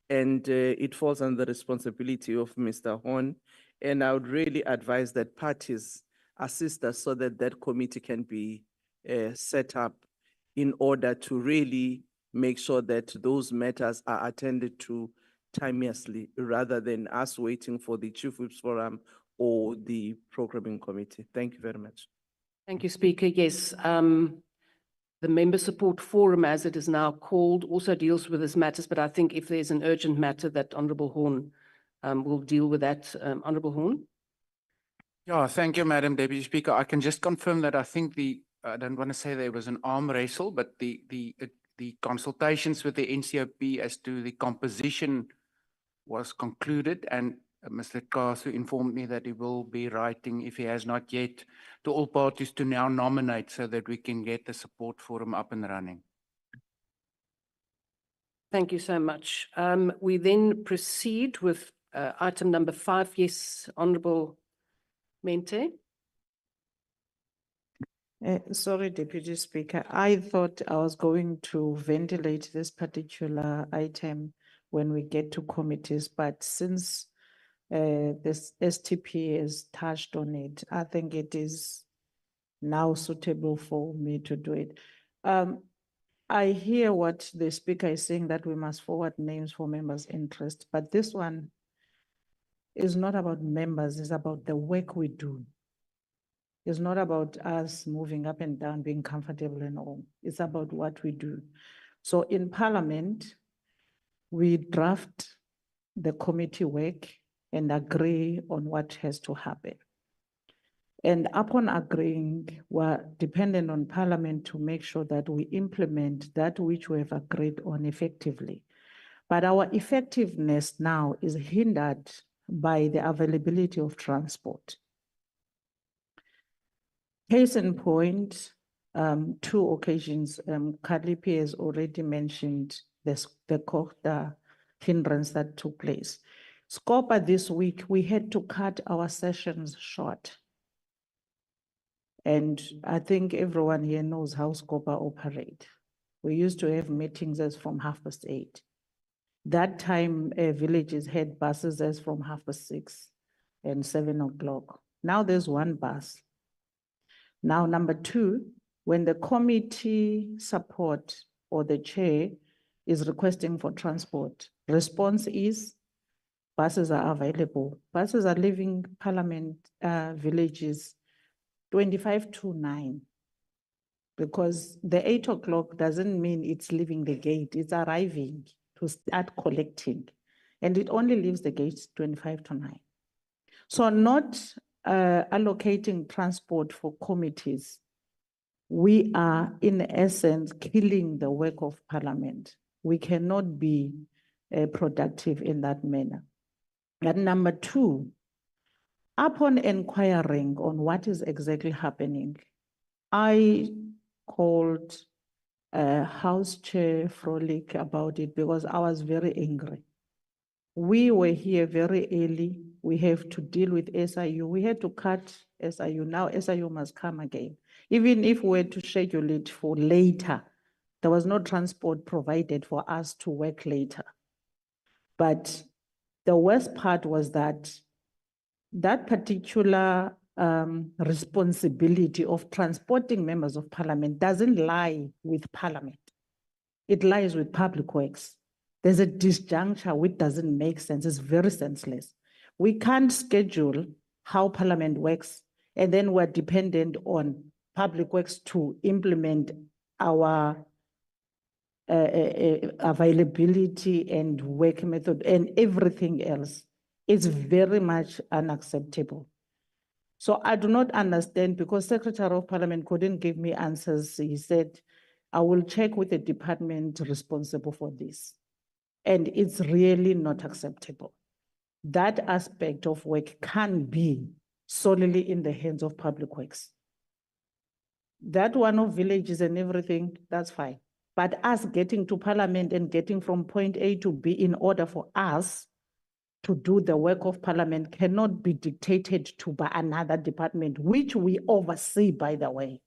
and it falls under the responsibility of Mr. Horn. And I would really advise that parties assist us so that that committee can be set up in order to really make sure that those matters are attended to timeously rather than us waiting for the Chief Whips Forum or the Programming Committee. Thank you very much. Thank you, Speaker. Yes, the Member Support Forum, as it is now called, also deals with these matters, but I think if there's an urgent matter that Honourable Horn will deal with that. Honourable Horn? Yeah, thank you, Madam Deputy Speaker. I can just confirm that I think I don't want to say there was an arm wrestle, but the consultations with the NCOP as to the composition was concluded, and Mr. Kasu informed me that he will be writing, if he has not yet, to all parties to now nominate so that we can get the support forum up and running. Thank you so much. We then proceed with item number 5. Yes, Honourable Mente. Sorry, Deputy Speaker. I thought I was going to ventilate this particular item when we get to committees, but since this STP has touched on it, I think it is now suitable for me to do it. I hear what the speaker is saying, that we must forward names for members' interest, but this one is not about members, it's about the work we do. It's not about us moving up and down, being comfortable and all. It's about what we do. So in Parliament, we draft the committee work and agree on what has to happen. And upon agreeing, we're dependent on Parliament to make sure that we implement that which we have agreed on effectively. But our effectiveness now is hindered by the availability of transport. Case in point, 2 occasions, Kalipi has already mentioned the Kochta hindrance that took place. Scopa this week, we had to cut our sessions short. And I think everyone here knows how Scopa operate. We used to have meetings as from 8:30. That time, villages had buses as from 6:30 and 7 o'clock. Now there's 1 bus. Now, number 2, when the committee support or the chair is requesting for transport, response is buses are available. Buses are leaving Parliament villages 25 to 9, because the 8 o'clock doesn't mean it's leaving the gate, it's arriving to start collecting, and it only leaves the gate 25 to 9. So not allocating transport for committees, we are in essence killing the work of Parliament. We cannot be productive in that manner. And number 2, upon inquiring on what is exactly happening, I called House Chair Frolic about it because I was very angry. We were here very early. We have to deal with SIU. We had to cut SIU. Now SIU must come again. Even if we were to schedule it for later, there was no transport provided for us to work later. But the worst part was that particular responsibility of transporting members of Parliament doesn't lie with Parliament. It lies with Public Works. There's a disjuncture which doesn't make sense. It's very senseless. We can't schedule how Parliament works, and then we're dependent on Public Works to implement our availability and work method and everything else. It's very much unacceptable. So I do not understand, because Secretary of Parliament couldn't give me answers. He said, I will check with the department responsible for this. And it's really not acceptable. That aspect of work can be solely in the hands of Public Works. That one of villages and everything, that's fine. But us getting to Parliament and getting from point A to B in order for us to do the work of Parliament cannot be dictated to by another department, which we oversee, by the way.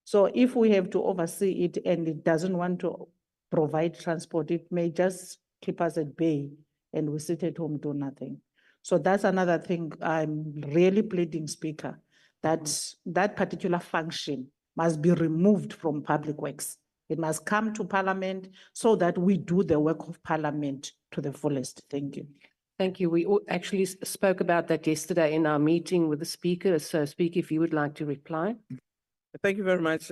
So if we have to oversee it and it doesn't want to provide transport, it may just keep us at bay and we sit at home, do nothing. So that's another thing I'm really pleading, Speaker, that that particular function must be removed from Public Works. It must come to Parliament so that we do the work of Parliament to the fullest. Thank you. Thank you. We actually spoke about that yesterday in our meeting with the Speaker. So Speaker, if you would like to reply. Thank you very much,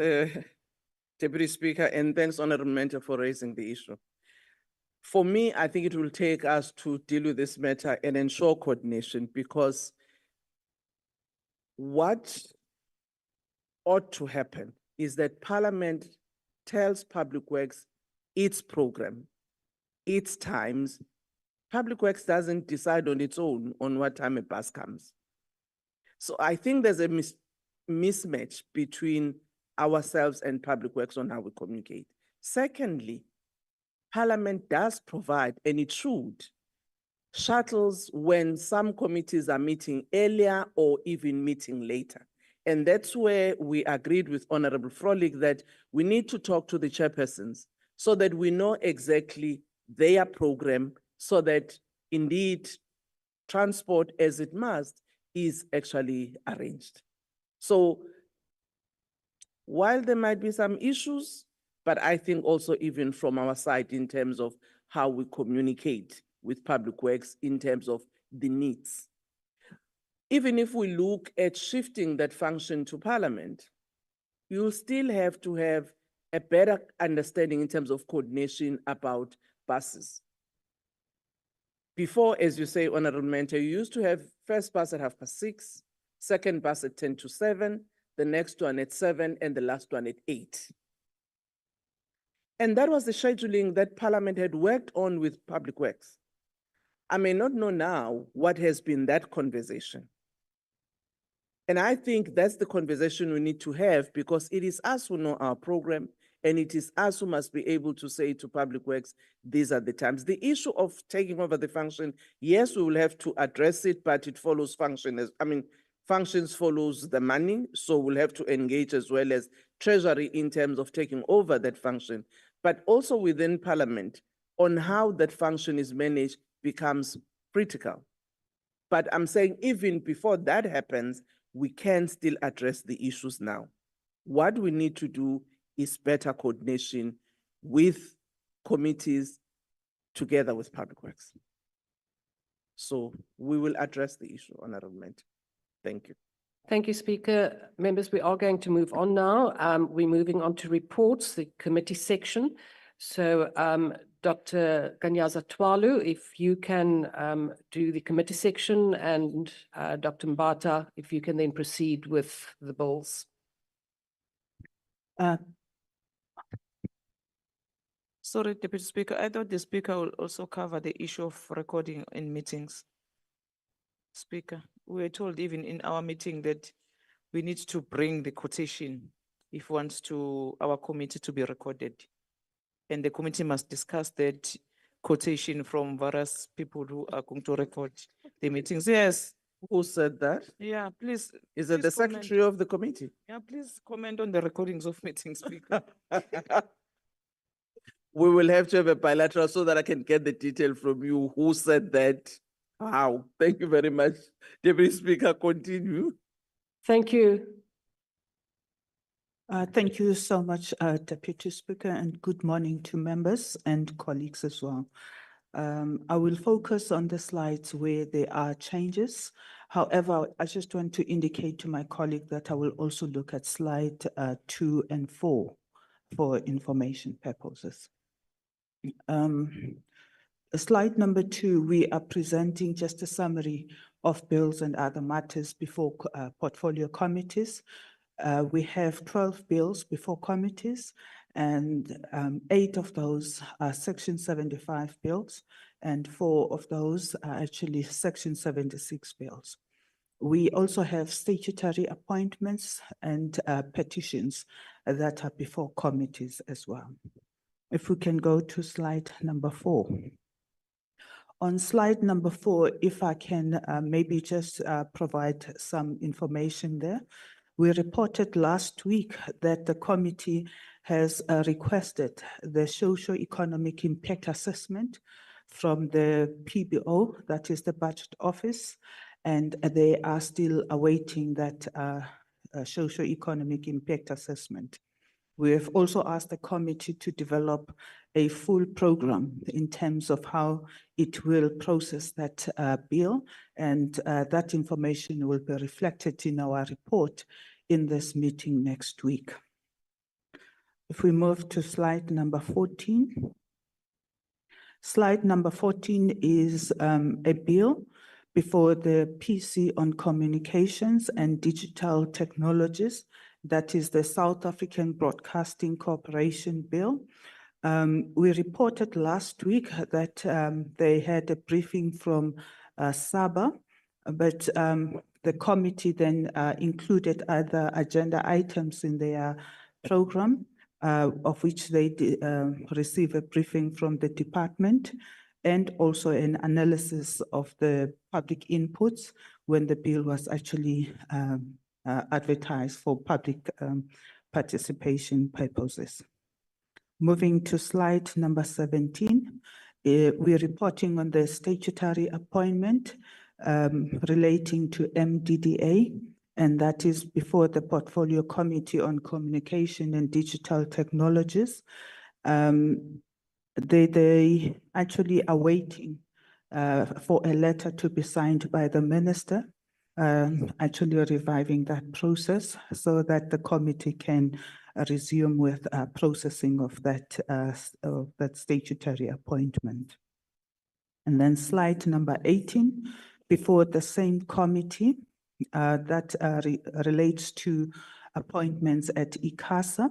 Deputy Speaker, and thanks, Honourable Member, for raising the issue. For me, I think it will take us to deal with this matter and ensure coordination, because what ought to happen is that Parliament tells Public Works its program, its times. Public Works doesn't decide on its own on what time a bus comes. So I think there's a mismatch between ourselves and Public Works on how we communicate. Secondly, Parliament does provide, and it should, shuttles when some committees are meeting earlier or even meeting later. And that's where we agreed with Honorable Frolik that we need to talk to the chairpersons so that we know exactly their program, so that indeed transport as it must is actually arranged. So while there might be some issues, but I think also even from our side in terms of how we communicate with Public Works in terms of the needs. Even if we look at shifting that function to Parliament, you'll still have to have a better understanding in terms of coordination about buses. Before, as you say, Honourable Member, you used to have first bus at 6:30, second bus at 7:50, the next one at 7, and the last one at 8. And that was the scheduling that Parliament had worked on with Public Works. I may not know now what has been that conversation. And I think that's the conversation we need to have, because it is us who know our program, and it is us who must be able to say to Public Works, these are the times. The issue of taking over the function, yes, we will have to address it, but it follows functions follows the money. So we'll have to engage as well as Treasury in terms of taking over that function, but also within Parliament on how that function is managed becomes critical. But I'm saying even before that happens, we can still address the issues now. What we need to do is better coordination with committees together with Public Works. So we will address the issue, Honourable Member. Thank you. Thank you, Speaker. Members, we are going to move on now. We're moving on to reports, the committee section. So Dr. Ganyaza Twalu, if you can do the committee section, and Dr. Mbata, if you can then proceed with the bills. Sorry, Deputy Speaker, I thought the Speaker will also cover the issue of recording in meetings. Speaker, we were told even in our meeting that we need to bring the quotation if wants to our committee to be recorded. And the committee must discuss that quotation from various people who are going to record the meetings. Yes. Who said that? Yeah, please. Is it the secretary of the committee? Yeah, please comment on the recordings of meetings, Speaker. We will have to have a bilateral so that I can get the detail from you. Who said that? How? Thank you very much. Deputy Speaker, continue. Thank you. Thank you so much, Deputy Speaker, and good morning to members and colleagues as well. I will focus on the slides where there are changes. However, I just want to indicate to my colleague that I will also look at slide 2 and 4 for information purposes. Slide number 2, we are presenting just a summary of bills and other matters before portfolio committees. We have 12 bills before committees, and 8 of those are Section 75 bills, and 4 of those are actually Section 76 bills. We also have statutory appointments and petitions that are before committees as well. If we can go to slide number 4. On slide number 4, if I can maybe just provide some information there. We reported last week that the committee has requested the socio-economic impact assessment from the PBO, that is the Budget Office, and they are still awaiting that socio-economic impact assessment. We have also asked the committee to develop a full program in terms of how it will process that bill, and that information will be reflected in our report in this meeting next week. If we move to slide number 14. Slide number 14 is a bill before the PC on Communications and Digital Technologies. That is the South African Broadcasting Corporation Bill. We reported last week that they had a briefing from SABA, but the committee then included other agenda items in their program, of which they receive a briefing from the department and also an analysis of the public inputs when the bill was actually advertised for public participation purposes. Moving to slide number 17, we're reporting on the statutory appointment relating to MDDA, and that is before the Portfolio Committee on Communication and Digital Technologies. They actually are waiting for a letter to be signed by the minister, actually reviving that process so that the committee can resume with processing of that statutory appointment. And then slide number 18, before the same committee, that relates to appointments at ICASA.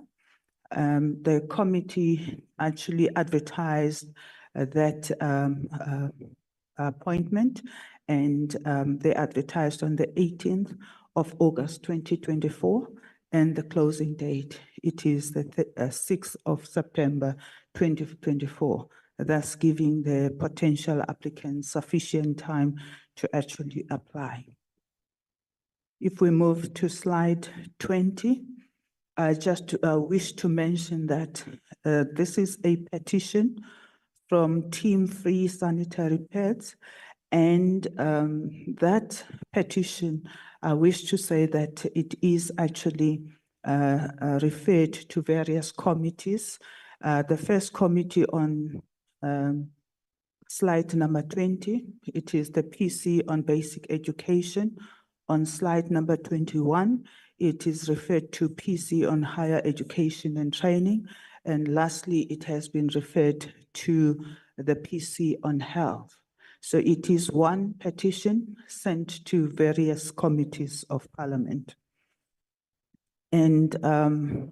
The committee actually advertised that appointment, and they advertised on the 18th of August 2024, and the closing date, it is the 6th of September 2024, thus giving the potential applicants sufficient time to actually apply. If we move to slide 20, I just wish to mention that this is a petition from Team Free Sanitary Pads, and that petition, I wish to say that it is actually referred to various committees. The first committee on slide number 20, it is the PC on basic education. On slide number 21, it is referred to PC on higher education and training. And lastly, it has been referred to the PC on health. So it is one petition sent to various committees of Parliament. And the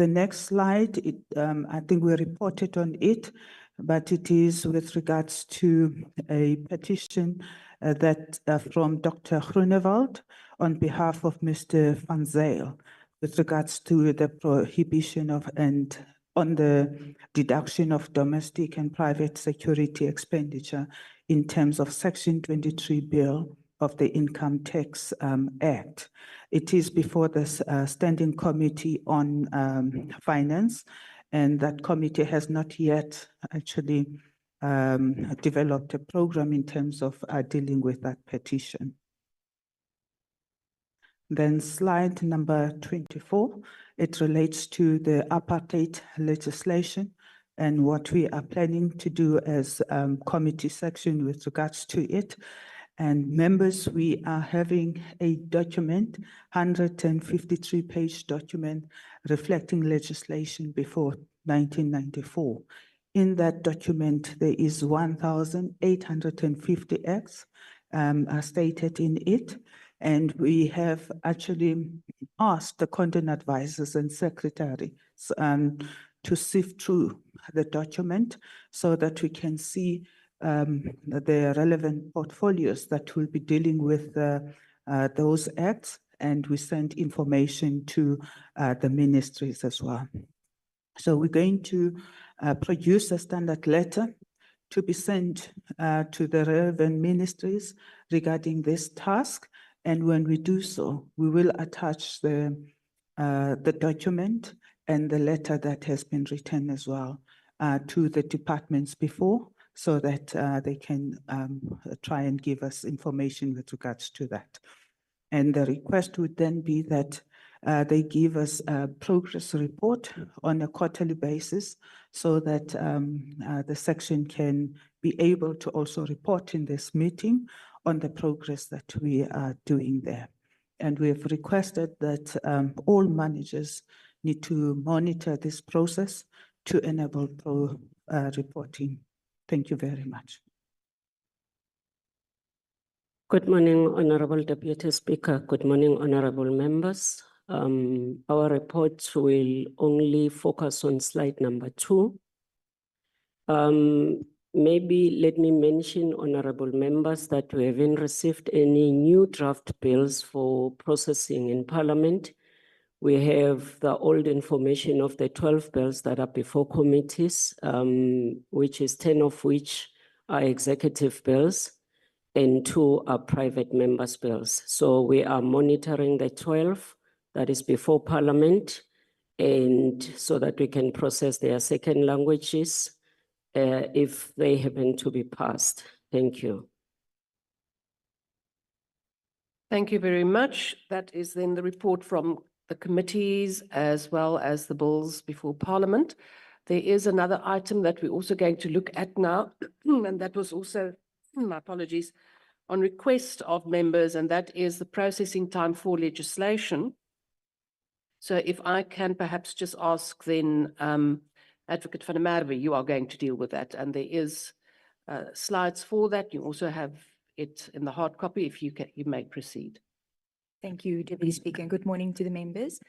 next slide, I think we reported on it, but it is with regards to a petition that from Dr. Groenewald on behalf of Mr. Van Zyl with regards to the prohibition of and on the deduction of domestic and private security expenditure in terms of Section 23 bill of the Income Tax Act. It is before the Standing Committee on Finance, and that committee has not yet actually developed a program in terms of dealing with that petition. Then slide number 24, it relates to the apartheid legislation and what we are planning to do as committee section with regards to it. And members, we are having a document, 153-page document reflecting legislation before 1994. In that document, there is 1,850 acts stated in it. And we have actually asked the content advisors and secretaries to sift through the document so that we can see the relevant portfolios that will be dealing with those acts, and we send information to the ministries as well. So we're going to produce a standard letter to be sent to the relevant ministries regarding this task, and when we do so, we will attach the document and the letter that has been written as well to the departments before, so that they can try and give us information with regards to that. And the request would then be that They give us a progress report on a quarterly basis so that the section can be able to also report in this meeting on the progress that we are doing there. And we have requested that all managers need to monitor this process to enable reporting. Thank you very much. Good morning, Honorable Deputy Speaker. Good morning, honorable members. Our report will only focus on slide number 2. Maybe let me mention, honorable members, that we haven't received any new draft bills for processing in Parliament. We have the old information of the 12 bills that are before committees, which is 10 of which are executive bills and 2 are private members' bills. So we are monitoring the 12 that is before Parliament, and so that we can process their second languages if they happen to be passed. Thank you. Thank you very much. That is then the report from the committees as well as the bills before Parliament. There is another item that we're also going to look at now, and that was also, my apologies, on request of members, and that is the processing time for legislation. So if I can perhaps just ask then, Advocate van der Merwe, you are going to deal with that, and there is slides for that. You also have it in the hard copy. If you can, you may proceed. Thank you, Deputy Speaker, and good morning to the members.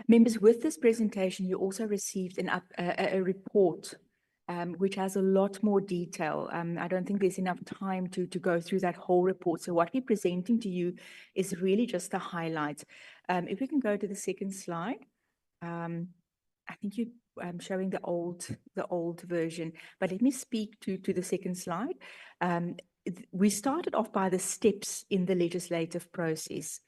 Members, with this presentation, you also received a report which has a lot more detail. I don't think there's enough time to go through that whole report. So what we're presenting to you is really just the highlights. If we can go to the second slide. I think you're showing the old version, but let me speak to the second slide. We started off by the steps in the legislative process.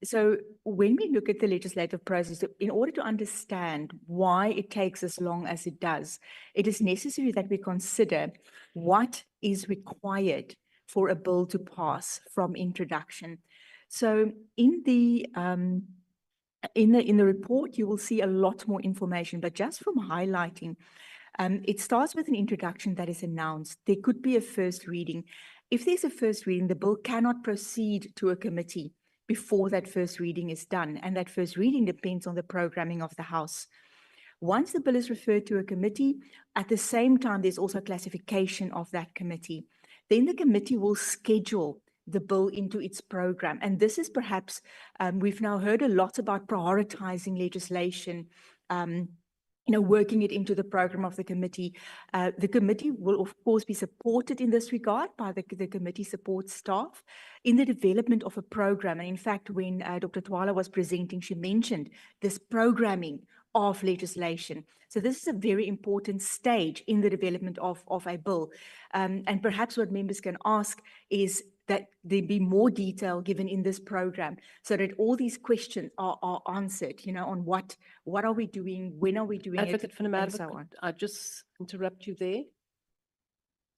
So when we look at the legislative process, in order to understand why it takes as long as it does, it is necessary that we consider what is required for a bill to pass from introduction. So in the report, you will see a lot more information, but just from highlighting, it starts with an introduction that is announced. There could be a first reading. If there's a first reading, the bill cannot proceed to a committee before that first reading is done, and that first reading depends on the programming of the House. Once the bill is referred to a committee, at the same time, there's also classification of that committee. Then the committee will schedule the bill into its program. And this is perhaps, we've now heard a lot about prioritizing legislation, working it into the program of the committee. The committee will, of course, be supported in this regard by the committee support staff in the development of a program. And in fact, when Dr. Twala was presenting, she mentioned this programming of legislation. So this is a very important stage in the development of a bill. And perhaps what members can ask is that there be more detail given in this program so that all these questions are answered, on what are we doing, when are we doing Advocate it, van der and Merwe, so on. I just interrupt you there.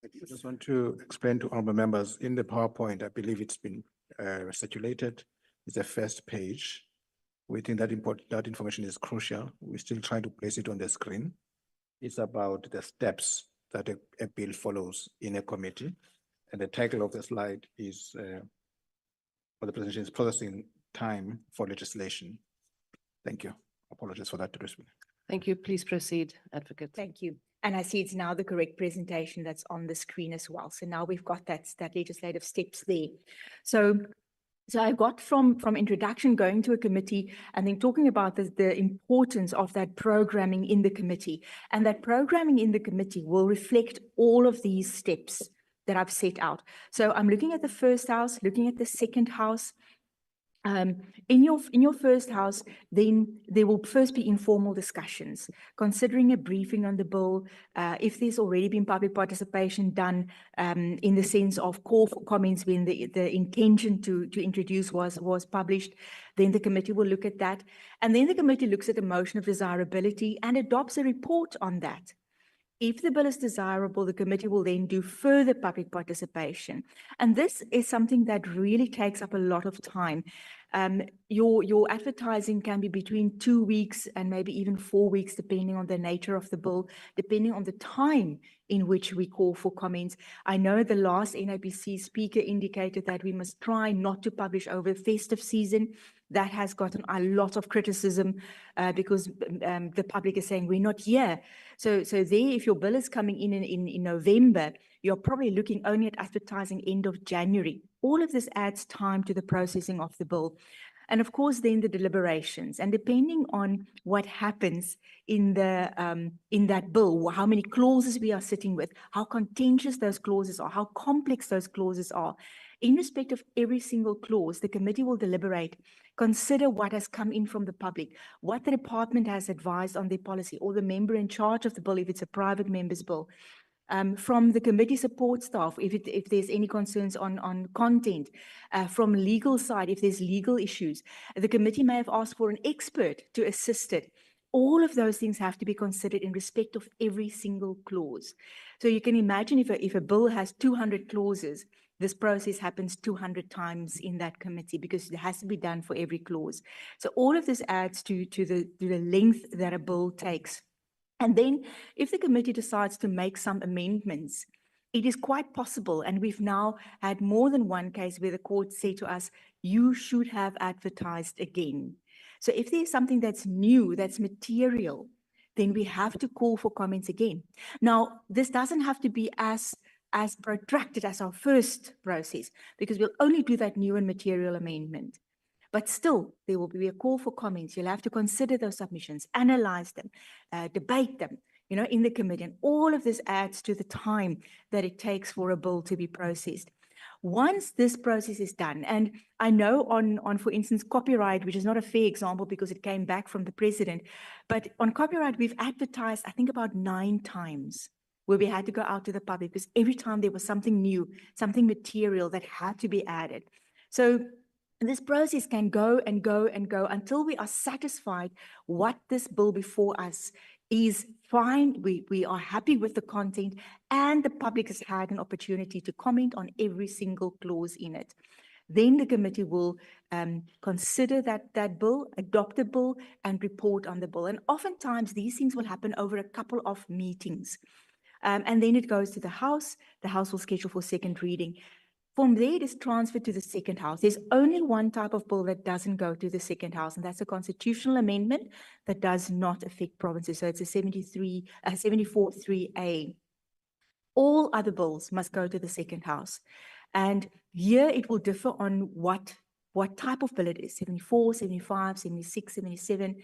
I just want to explain to honorable members, in the PowerPoint, I believe it's been circulated. It's the first page. We think that information is crucial. We're still trying to place it on the screen. It's about the steps that a bill follows in a committee. And the title of the slide is, for the presentation, is Processing Time for Legislation. Thank you. Apologies for that. Thank you. Please proceed, Advocate. Thank you. And I see it's now the correct presentation that's on the screen as well. So now we've got that legislative steps there. So I got from introduction going to a committee and then talking about the importance of that programming in the committee. And that programming in the committee will reflect all of these steps that I've set out. So I'm looking at the first house, looking at the second house. In your first house, then there will first be informal discussions, considering a briefing on the bill. If there's already been public participation done in the sense of call for comments when the intention to introduce was published, then the committee will look at that. And then the committee looks at the motion of desirability and adopts a report on that. If the bill is desirable, the committee will then do further public participation. And this is something that really takes up a lot of time. Your advertising can be between 2 weeks and maybe even 4 weeks, depending on the nature of the bill, depending on the time in which we call for comments. I know the last NAPC speaker indicated that we must try not to publish over festive season. That has gotten a lot of criticism because the public is saying we're not here. So there, if your bill is coming in November, you're probably looking only at advertising end of January. All of this adds time to the processing of the bill. And of course, then the deliberations. And depending on what happens in that bill, how many clauses we are sitting with, how contentious those clauses are, how complex those clauses are, in respect of every single clause, the committee will deliberate, consider what has come in from the public, what the department has advised on their policy, or the member in charge of the bill, if it's a private member's bill. From the committee support staff, if there's any concerns on content, from legal side, if there's legal issues, the committee may have asked for an expert to assist it. All of those things have to be considered in respect of every single clause. So you can imagine if a bill has 200 clauses, this process happens 200 times in that committee because it has to be done for every clause. So all of this adds to the length that a bill takes. And then if the committee decides to make some amendments, it is quite possible, and we've now had more than one case where the court said to us, you should have advertised again. So if there's something that's new, that's material, then we have to call for comments again. Now, this doesn't have to be as protracted as our first process, because we'll only do that new and material amendment. But still, there will be a call for comments. You'll have to consider those submissions, analyze them, debate them, in the committee. And all of this adds to the time that it takes for a bill to be processed. Once this process is done, and I know on, for instance, copyright, which is not a fair example because it came back from the president, but on copyright, we've advertised, I think, about 9 times where we had to go out to the public because every time there was something new, something material that had to be added. So this process can go and go and go until we are satisfied what this bill before us is fine. We are happy with the content, and the public has had an opportunity to comment on every single clause in it. Then the committee will consider that bill, adopt the bill, and report on the bill. And oftentimes these things will happen over a couple of meetings. And then it goes to the House. The House will schedule for second reading. From there, it is transferred to the second House. There's only one type of bill that doesn't go to the second House, and that's a constitutional amendment that does not affect provinces. So it's a 74.3A. All other bills must go to the second House. And here it will differ on what type of bill it is, 74, 75, 76, 77.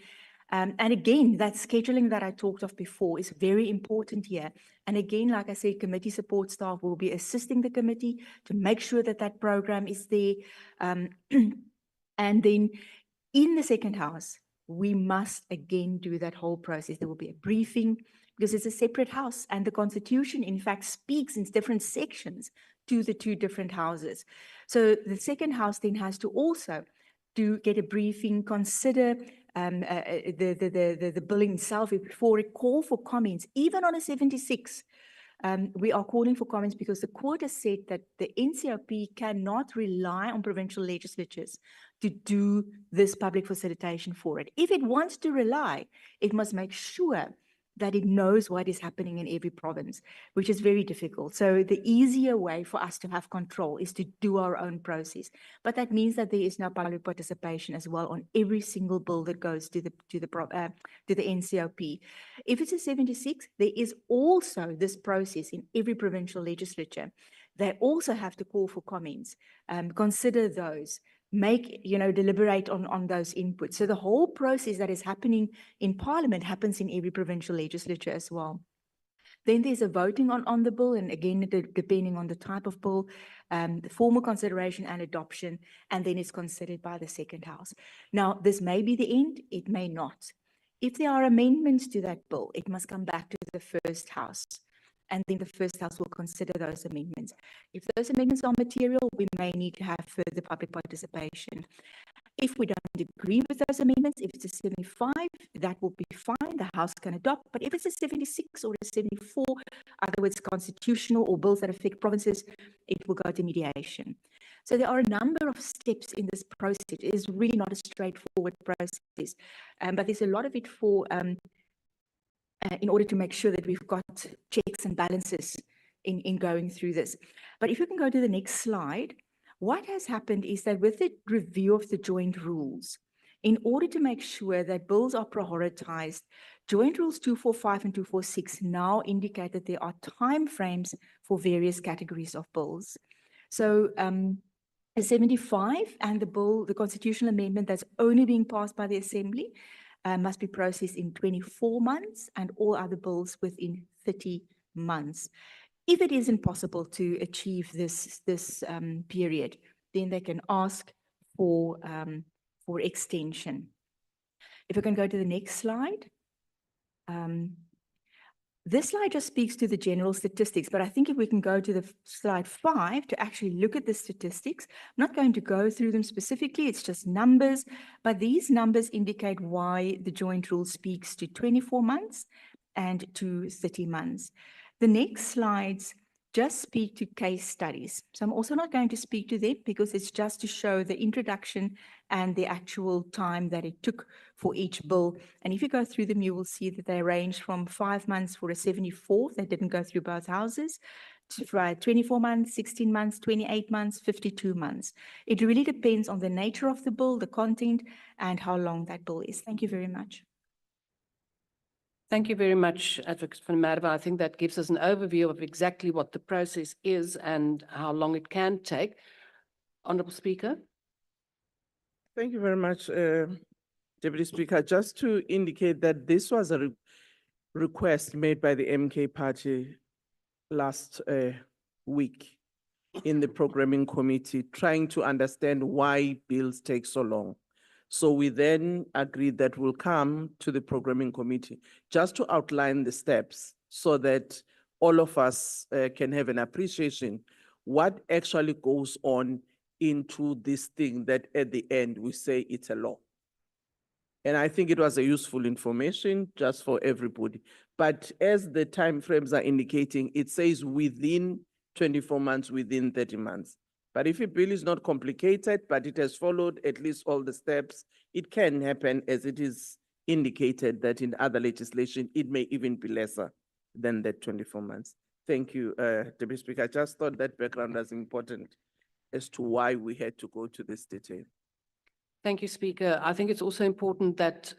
And again, that scheduling that I talked of before is very important here. And again, like I said, committee support staff will be assisting the committee to make sure that that program is there. And then in the second House, we must again do that whole process. There will be a briefing because it's a separate House, and the Constitution, in fact, speaks in different sections to the 2 different houses. So the second House then has to also get a briefing, consider the bill itself before it call for comments. Even on a 76, we are calling for comments because the court has said that the NCOP cannot rely on provincial legislatures to do this public facilitation for it. If it wants to rely, it must make sure that it knows what is happening in every province, which is very difficult. So the easier way for us to have control is to do our own process. But that means that there is now public participation as well on every single bill that goes to the NCOP. If it's a 76, there is also this process in every provincial legislature. They also have to call for comments, consider those, deliberate on those inputs. So the whole process that is happening in Parliament happens in every provincial legislature as well. Then there's a voting on the bill, and again, depending on the type of bill, the formal consideration and adoption, and then it's considered by the second House. Now, this may be the end, it may not. If there are amendments to that bill, it must come back to the first House. And then the first House will consider those amendments. If those amendments are material, we may need to have further public participation. If we don't agree with those amendments, if it's a 75, that will be fine, the House can adopt. But if it's a 76 or a 74, other words, constitutional or bills that affect provinces, it will go to mediation. So there are a number of steps in this process. It is really not a straightforward process, but there's a lot of it for in order to make sure that we've got checks and balances in going through this. But if you can go to the next slide, what has happened is that with the review of the joint rules, in order to make sure that bills are prioritized, Joint Rules 245 and 246 now indicate that there are timeframes for various categories of bills. So a 75 and the constitutional amendment that's only being passed by the Assembly must be processed in 24 months and all other bills within 30 months. If it isn't possible to achieve this period, then they can ask for extension. If we can go to the next slide. This slide just speaks to the general statistics, but I think if we can go to the slide 5 to actually look at the statistics, I'm not going to go through them specifically, it's just numbers, but these numbers indicate why the joint rule speaks to 24 months and to 30 months. The next slides just speak to case studies. So I'm also not going to speak to them because it's just to show the introduction and the actual time that it took for each bill. And if you go through them, you will see that they range from 5 months for a 74 that didn't go through both houses, to 24 months, 16 months, 28 months, 52 months. It really depends on the nature of the bill, the content, and how long that bill is. Thank you very much. Thank you very much, Advocate van Merwe. I think that gives us an overview of exactly what the process is and how long it can take. Honourable Speaker. Thank you very much, Deputy Speaker. Just to indicate that this was a request made by the MK Party last week in the programming committee, trying to understand why bills take so long. So we then agreed that we'll come to the programming committee just to outline the steps so that all of us can have an appreciation what actually goes on into this thing that at the end we say it's a law. And I think it was a useful information just for everybody. But as the timeframes are indicating, it says within 24 months, within 30 months. But if a bill is not complicated, but it has followed at least all the steps, it can happen as it is indicated that in other legislation, it may even be lesser than that 24 months. Thank you, Deputy Speaker. I just thought that background was important as to why we had to go to this detail. Thank you, Speaker. I think it's also important that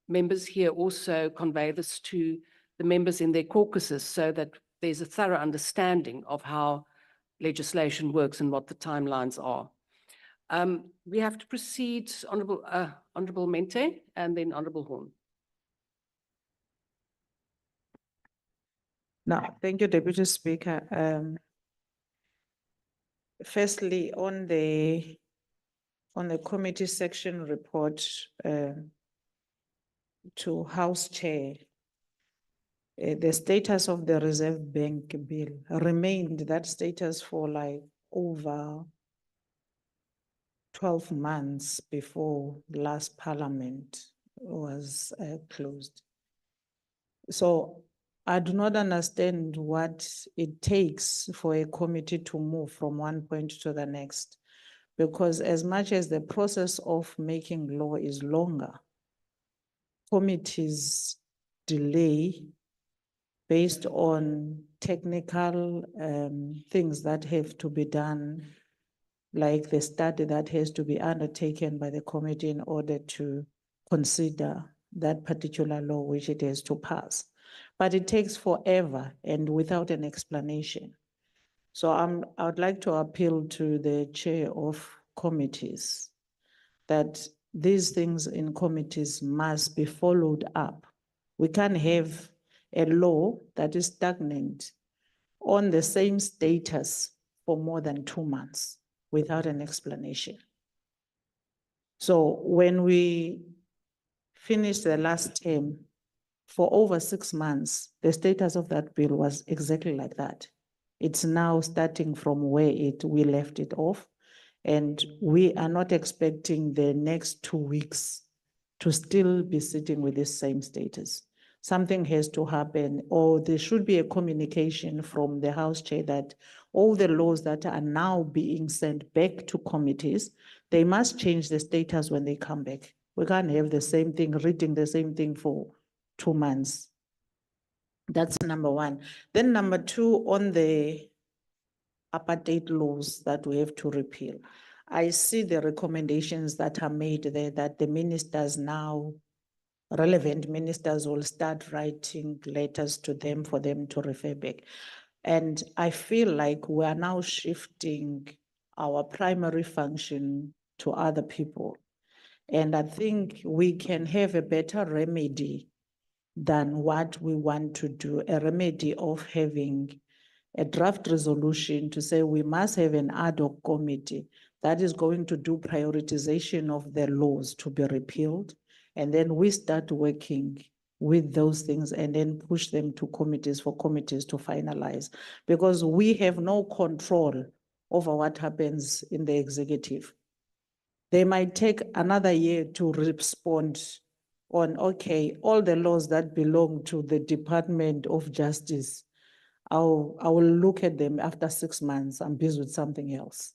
members here also convey this to the members in their caucuses so that there's a thorough understanding of how legislation works and what the timelines are. We have to proceed, Honourable Mente and then Honourable Horn. Now, thank you, Deputy Speaker. Firstly, on the committee section report to House Chair, the status of the Reserve Bank bill remained that status for like over 12 months before last Parliament was closed. So I do not understand what it takes for a committee to move from one point to the next, because as much as the process of making law is longer, committees delay based on technical things that have to be done, like the study that has to be undertaken by the committee in order to consider that particular law which it has to pass. But it takes forever and without an explanation. So I would like to appeal to the chair of committees that these things in committees must be followed up. We can't have a law that is stagnant on the same status for more than 2 months without an explanation. So when we finished the last term, for over 6 months, the status of that bill was exactly like that. It's now starting from where we left it off, and we are not expecting the next 2 weeks to still be sitting with the same status. something has to happen, or there should be a communication from the House Chair that all the laws that are now being sent back to committees, they must change the status when they come back. We can't have the same thing, reading the same thing for 2 months. That's number one. Then number two, on the apartheid laws that we have to repeal. I see the recommendations that are made there that the ministers now, relevant ministers will start writing letters to them for them to refer back. And I feel like we are now shifting our primary function to other people. And I think we can have a better remedy than what we want to do, a remedy of having a draft resolution to say we must have an ad hoc committee that is going to do prioritization of the laws to be repealed. And then we start working with those things and then push them to committees for committees to finalize, because we have no control over what happens in the executive. They might take another year to respond on, okay, all the laws that belong to the Department of Justice, I will look at them after 6 months. I'm busy with something else.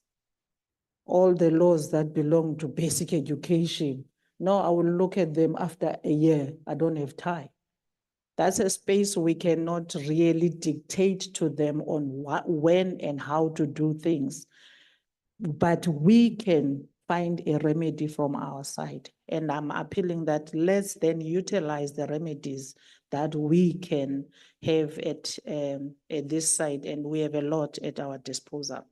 All the laws that belong to basic education, no, I will look at them after a year. I don't have time. That's a space we cannot really dictate to them on what, when and how to do things. But we can find a remedy from our side. And I'm appealing that let's then utilize the remedies that we can have at this side, and we have a lot at our disposal.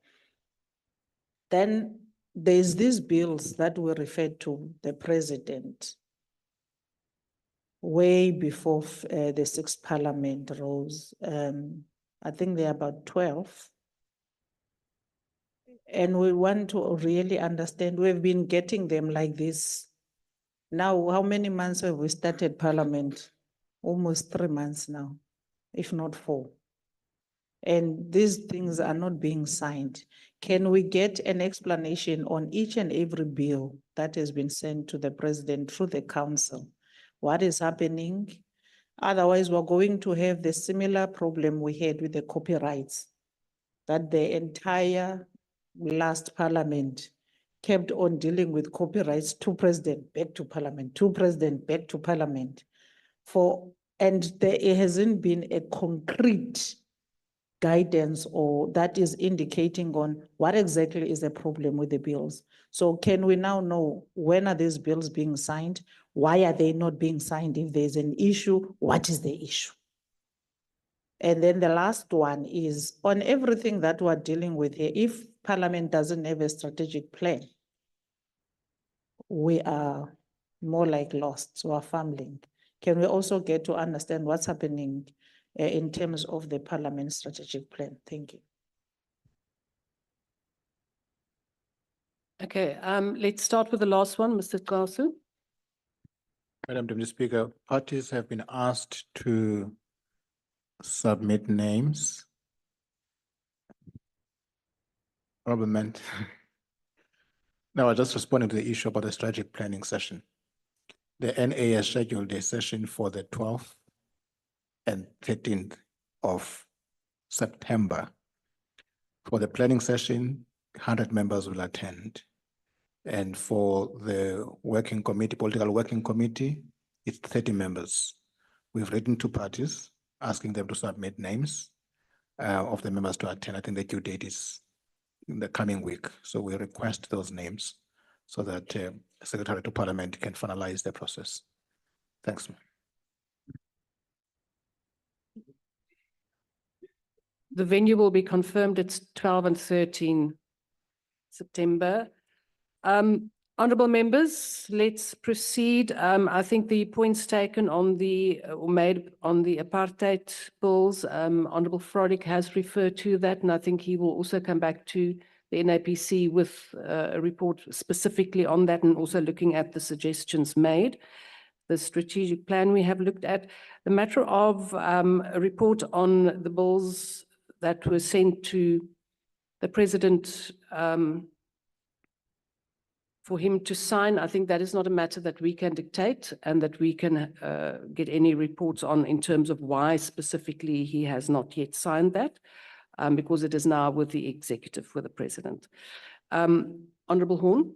Then there's these bills that were referred to the president way before the 6th Parliament rose. I think there are about 12. And we want to really understand, we've been getting them like this. Now, how many months have we started Parliament? Almost 3 months now, if not 4. And these things are not being signed. Can we get an explanation on each and every bill that has been sent to the president through the council? What is happening? Otherwise, we're going to have the similar problem we had with the copyrights, that the entire last Parliament kept on dealing with copyrights to president, back to Parliament, to president, back to Parliament. And there hasn't been a concrete guidance or that is indicating on what exactly is the problem with the bills. So can we now know, when are these bills being signed? Why are they not being signed? If there's an issue, what is the issue? And then the last one is on everything that we're dealing with here. If Parliament doesn't have a strategic plan, we are more like lost, so we're fumbling. Can we also get to understand what's happening in terms of the Parliament strategic plan? Thank you. Okay, let's start with the last one, Mr. Kasu. Madam Deputy Speaker, parties have been asked to submit names. Robert, now I just responding to the issue about the strategic planning session. The NA has scheduled a session for the 12th and 13th of September. For the planning session, 100 members will attend. And for the working committee, political working committee, it's 30 members. We've written to parties asking them to submit names of the members to attend. I think the due date is in the coming week. So we request those names so that Secretary to Parliament can finalize the process. Thanks. The venue will be confirmed. It's 12 and 13 September. Honourable members, let's proceed. I think the points taken on the, or made on the apartheid bills, Honourable Frolick has referred to that, and I think he will also come back to the NAPC with a report specifically on that, and also looking at the suggestions made. The strategic plan we have looked at. The matter of a report on the bills that were sent to the President for him to sign. I think that is not a matter that we can dictate and that we can get any reports on in terms of why specifically he has not yet signed that, because it is now with the executive, with the president. Honourable Horn.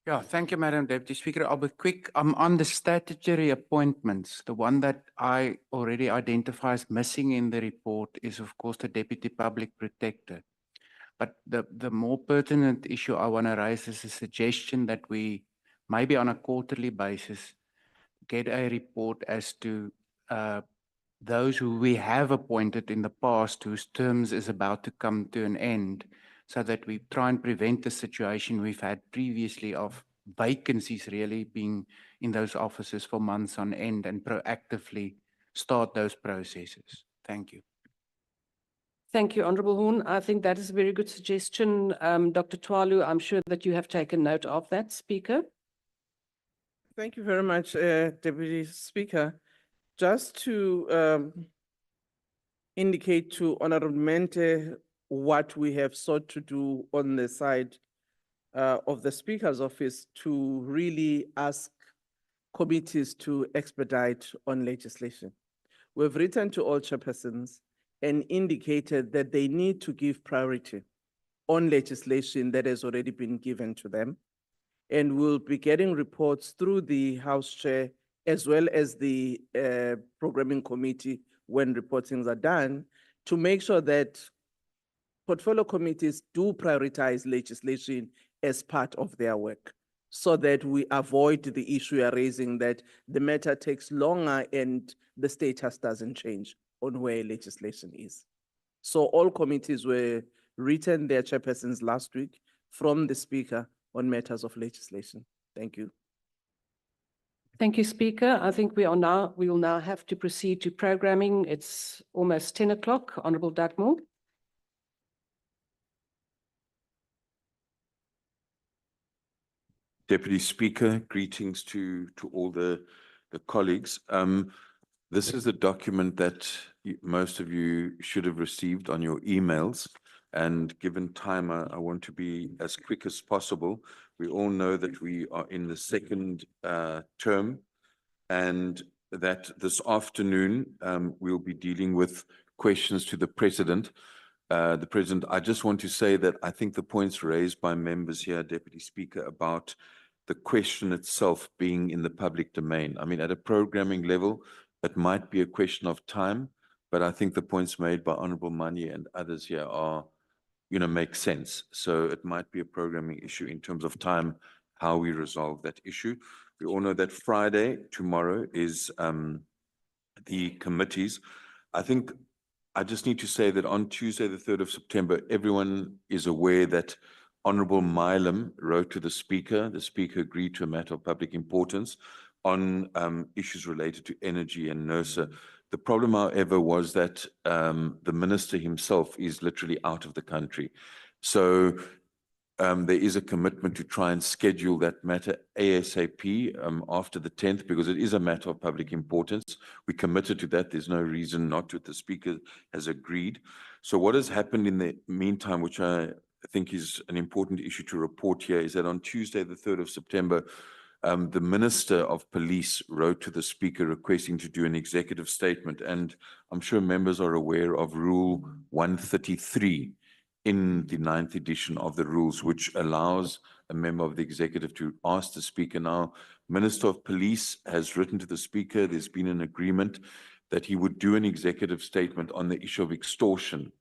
Yeah, thank you, Madam Deputy Speaker. I'll be quick. I'm on the statutory appointments. The one that I already identify as missing in the report is, of course, the Deputy Public Protector. But the more pertinent issue I want to raise is a suggestion that we, maybe on a quarterly basis, get a report as to those who we have appointed in the past whose terms is about to come to an end, so that we try and prevent the situation we've had previously of vacancies really being in those offices for months on end, and proactively start those processes. Thank you. Thank you, Honourable Horn. I think that is a very good suggestion. Dr. Twalu, I'm sure that you have taken note of that, Speaker. Thank you very much, Deputy Speaker. Just to indicate to Honourable Mente what we have sought to do on the side of the Speaker's office to really ask committees to expedite on legislation. We've written to all chairpersons and indicated that they need to give priority on legislation that has already been given to them. And we'll be getting reports through the House Chair as well as the Programming Committee when reportings are done, to make sure that portfolio committees do prioritize legislation as part of their work, so that we avoid the issue you're raising, that the matter takes longer and the status doesn't change on where legislation is. So all committees were written their chairpersons last week from the Speaker on matters of legislation. Thank you. Thank you, Speaker. I think we will now have to proceed to programming. It's almost 10 o'clock. Honourable Dugmore. Deputy Speaker, greetings to all the colleagues. This is a document that most of you should have received on your emails. And given time, I want to be as quick as possible. We all know that we are in the second term, and that this afternoon we'll be dealing with questions to the President. I just want to say that I think the points raised by members here, Deputy Speaker, about the question itself being in the public domain. I mean, at a programming level, it might be a question of time, but I think the points made by Honourable Mani and others here are, make sense. So it might be a programming issue in terms of time, how we resolve that issue. We all know that Friday, tomorrow, is the committees. I think I just need to say that on Tuesday, the 3rd of September, everyone is aware that Honourable Milam wrote to the Speaker. The Speaker agreed to a matter of public importance on issues related to energy and NERSA. The problem, however, was that the Minister himself is literally out of the country. So there is a commitment to try and schedule that matter ASAP after the 10th, because it is a matter of public importance. We committed to that. There's no reason not to. The Speaker has agreed. So what has happened in the meantime, which I think is an important issue to report here, is that on Tuesday, the 3rd of September, the Minister of Police wrote to the Speaker requesting to do an executive statement. And I'm sure members are aware of Rule 133 in the 9th edition of the rules, which allows a member of the executive to ask the Speaker. Now, Minister of Police has written to the Speaker. There's been an agreement that he would do an executive statement on the issue of extortion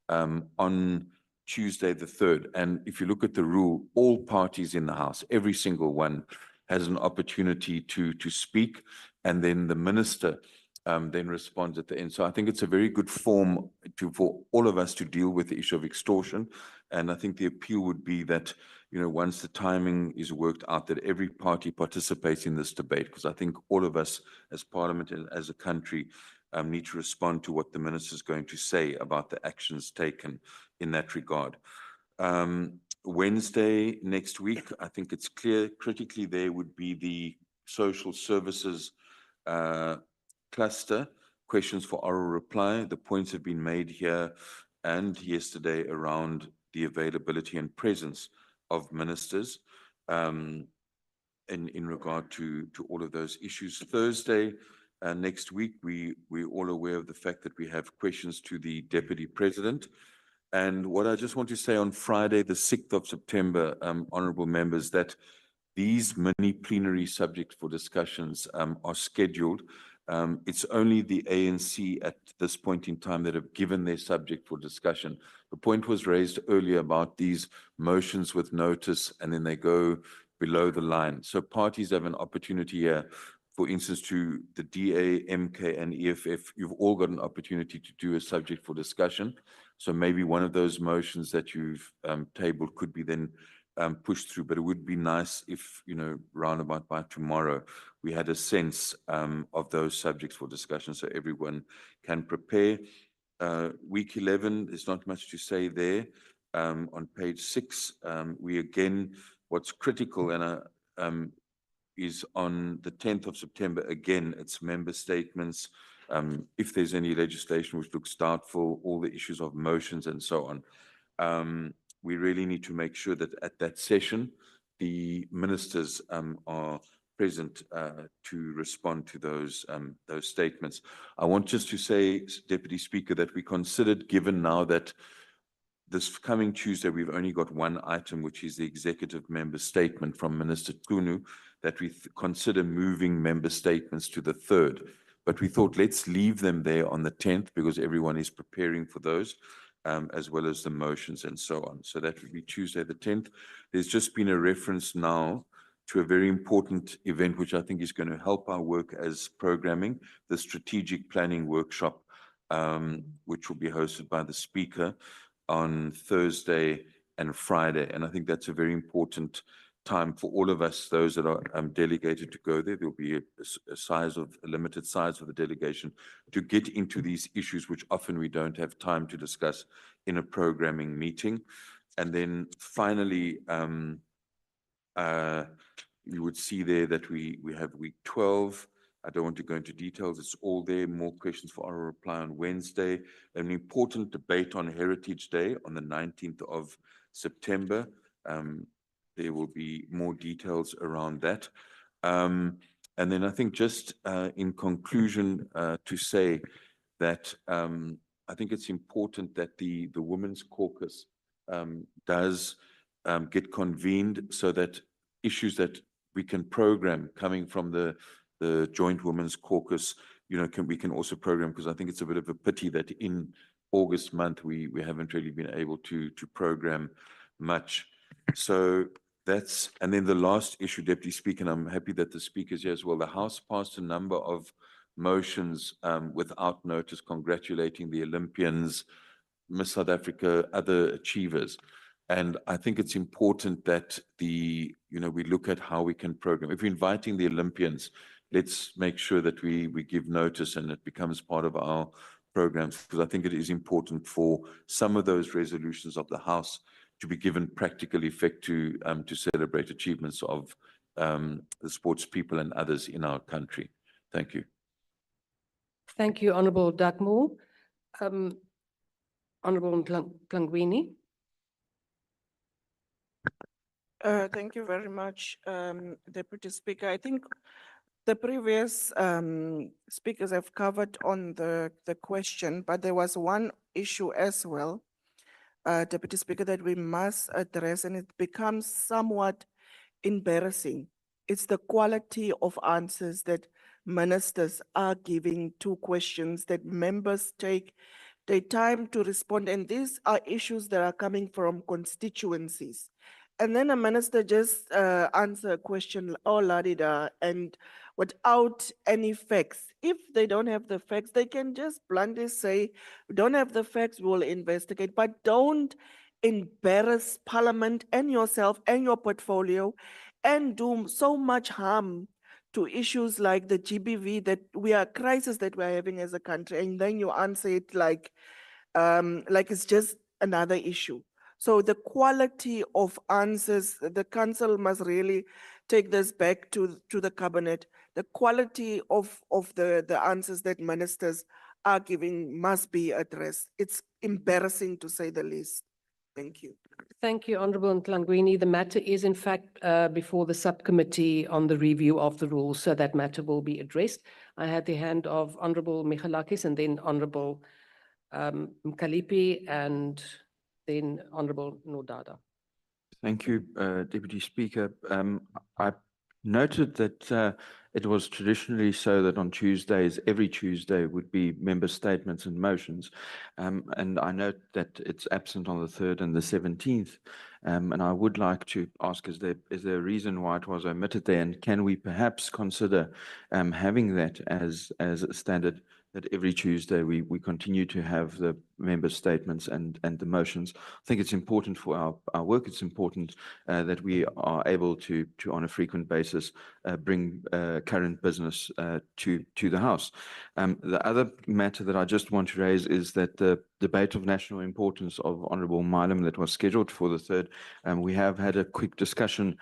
on Tuesday the 3rd. And if you look at the rule, all parties in the House, every single one, has an opportunity to speak, and then the Minister then responds at the end. So I think it's a very good form for all of us to deal with the issue of extortion. And I think the appeal would be that, once the timing is worked out, that every party participates in this debate, because I think all of us as Parliament and as a country need to respond to what the Minister is going to say about the actions taken in that regard. Wednesday next week, I think it's clear, critically there would be the social services cluster, questions for oral reply. The points have been made here and yesterday around the availability and presence of ministers. in regard to all of those issues. Thursday, next week, we're all aware of the fact that we have questions to the Deputy President. And what I just want to say on Friday, the 6th of September, honorable members, that these mini plenary subjects for discussions are scheduled. It's only the ANC at this point in time that have given their subject for discussion. The point was raised earlier about these motions with notice and then they go below the line. So parties have an opportunity here, for instance, to the DA, MK and EFF, you've all got an opportunity to do a subject for discussion. So maybe one of those motions that you've tabled could be then pushed through, but it would be nice if, roundabout by tomorrow, we had a sense of those subjects for discussion so everyone can prepare. Week 11, there's not much to say there. On page 6, we again, what's critical and is on the 10th of September, again, it's member statements. If there's any legislation which looks doubtful, all the issues of motions and so on. We really need to make sure that at that session, the ministers are present to respond to those statements. I want just to say, Deputy Speaker, that we considered, given now that this coming Tuesday, we've only got one item, which is the executive member statement from Minister Kunu, that we consider moving member statements to the 3rd. But we thought, let's leave them there on the 10th because everyone is preparing for those, as well as the motions and so on. So that would be Tuesday the 10th. There's just been a reference now to a very important event, which I think is going to help our work as programming, the strategic planning workshop, which will be hosted by the Speaker on Thursday and Friday. And I think that's a very important time for all of us, those that are delegated to go there. There'll be a limited size of the delegation to get into these issues, which often we don't have time to discuss in a programming meeting. And then finally, you would see there that we have week 12. I don't want to go into details. It's all there. More questions for oral reply on Wednesday. An important debate on Heritage Day on the 19th of September. There will be more details around that. And then I think just in conclusion to say that I think it's important that the Women's Caucus does get convened so that issues that we can program coming from the Joint Women's Caucus, we can also program, because I think it's a bit of a pity that in August month we haven't really been able to program much. So that's, and then the last issue, Deputy Speaker, and I'm happy that the Speaker's here as well. The House passed a number of motions without notice, congratulating the Olympians, Miss South Africa, other achievers. And I think it's important that we look at how we can program. If we're inviting the Olympians, let's make sure that we give notice and it becomes part of our programs, because I think it is important for some of those resolutions of the House to be given practical effect to celebrate achievements of the sports people and others in our country. Thank you. Thank you, Honourable Dugmore. Honourable Klangwini. Thank you very much, Deputy Speaker. I think the previous speakers have covered on the question, but there was one issue as well, Deputy Speaker, that we must address, and it becomes somewhat embarrassing. It's the quality of answers that ministers are giving to questions that members take the time to respond. And these are issues that are coming from constituencies. And then a minister just answer a question, oh, la-di-da, and without any facts. If they don't have the facts, they can just bluntly say, we don't have the facts, we'll investigate. But don't embarrass Parliament and yourself and your portfolio and do so much harm to issues like the GBV, that we are crisis that we're having as a country, and then you answer it like it's just another issue. So the quality of answers, the council must really take this back to the cabinet. The quality of the answers that ministers are giving must be addressed. It's embarrassing to say the least. Thank you. Thank you, Honourable Ntlangwini. The matter is in fact before the subcommittee on the review of the rules, so that matter will be addressed. I had the hand of Honourable Michalakis and then Honourable Mkalipi and then Honourable Nodada. Thank you, Deputy Speaker. I noted that it was traditionally so that on Tuesdays, every Tuesday would be member statements and motions. And I note that it's absent on the 3rd and the 17th. And I would like to ask, is there a reason why it was omitted there? And can we perhaps consider having that as a standard, that every Tuesday we continue to have the member statements and the motions? I think it's important for our work. It's important that we are able to on a frequent basis bring current business to the House. The other matter that I just want to raise is that the debate of national importance of Honourable Milam that was scheduled for the 3rd, we have had a quick discussion.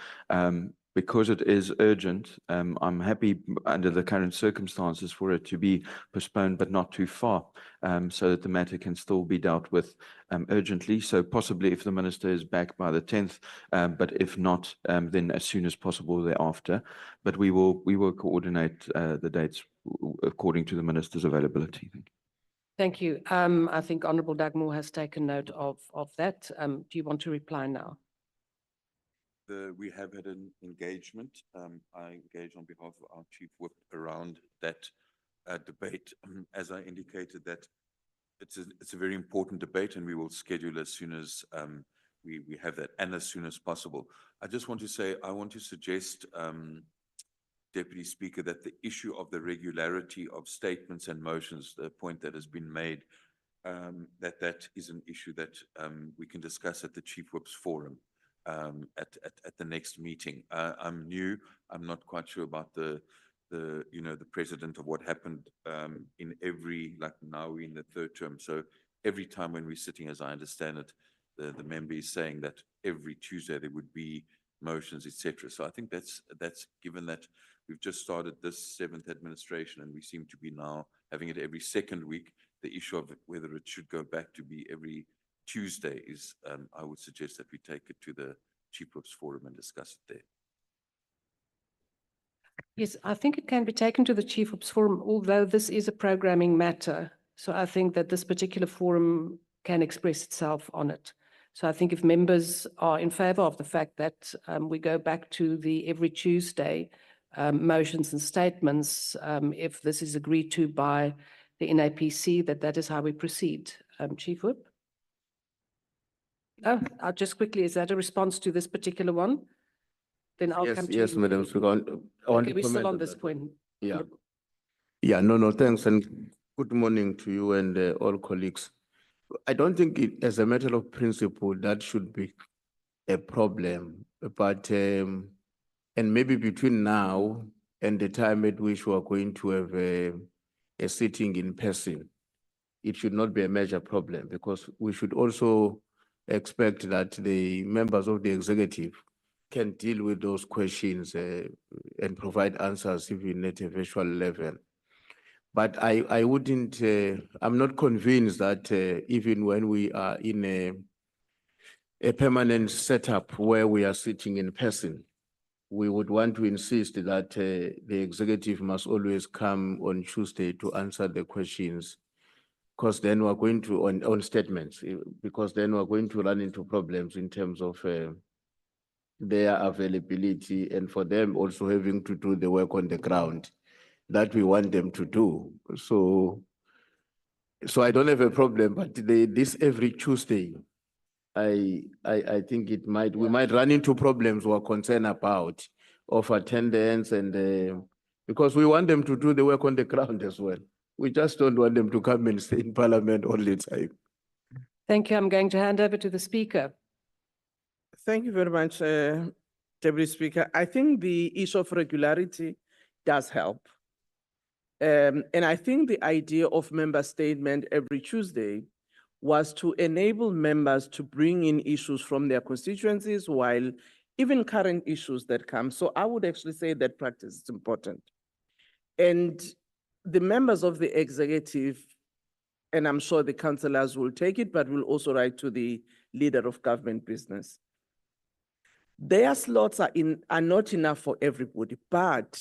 Because it is urgent, I'm happy under the current circumstances for it to be postponed, but not too far, so that the matter can still be dealt with urgently. So possibly if the Minister is back by the 10th, but if not, then as soon as possible thereafter. But we will coordinate the dates according to the Minister's availability. Thank you. Thank you. I think Honourable Dagmore has taken note of that. Do you want to reply now? We have had an engagement. I engage on behalf of our Chief Whip around that debate. As I indicated, that it's a very important debate, and we will schedule as soon as we have that, and as soon as possible. I just want to say, I want to suggest, Deputy Speaker, that the issue of the regularity of statements and motions, the point that has been made, that is an issue that we can discuss at the Chief Whip's forum. At the next meeting. I'm new. I'm not quite sure about the precedent of what happened in every, like now we're in the 3rd term. So every time when we're sitting, as I understand it, the member is saying that every Tuesday there would be motions, etc. So I think that's given that we've just started this 7th administration and we seem to be now having it every 2nd week. The issue of whether it should go back to be every Tuesday is, I would suggest that we take it to the Chief Whip's forum and discuss it there. Yes, I think it can be taken to the Chief Whip's forum, although this is a programming matter. So I think that this particular forum can express itself on it. So I think if members are in favour of the fact that we go back to the every Tuesday motions and statements, if this is agreed to by the NAPC, that is how we proceed. Chief Whip? Oh, I'll just quickly, is that a response to this particular one? Then I'll come to you. Yes, Madam Speaker. I want Okay, to we're still comment on on this that. point. Yeah. Yeah, no, thanks. And good morning to you and all colleagues. I don't think it, as a matter of principle, that should be a problem. But, and maybe between now and the time at which we are going to have a sitting in person, it should not be a major problem, because we should also expect that the members of the executive can deal with those questions and provide answers even at a virtual level. But I wouldn't, I'm not convinced that even when we are in a permanent setup where we are sitting in person, we would want to insist that the executive must always come on Tuesday to answer the questions, because then we're going to, on statements, because then we're going to run into problems in terms of their availability, and for them also having to do the work on the ground that we want them to do. So I don't have a problem, but this every Tuesday, I think it might, we might run into problems we're concerned about of attendance, and because we want them to do the work on the ground as well. We just don't want them to come and stay in Parliament all the time. Thank you. I'm going to hand over to the Speaker. Thank you very much, Deputy Speaker. I think the issue of regularity does help. And I think the idea of member statement every Tuesday was to enable members to bring in issues from their constituencies, while even current issues that come. So I would actually say that practice is important. And the members of the executive, and I'm sure the councillors will take it, but will also write to the leader of government business. Their slots are not enough for everybody, but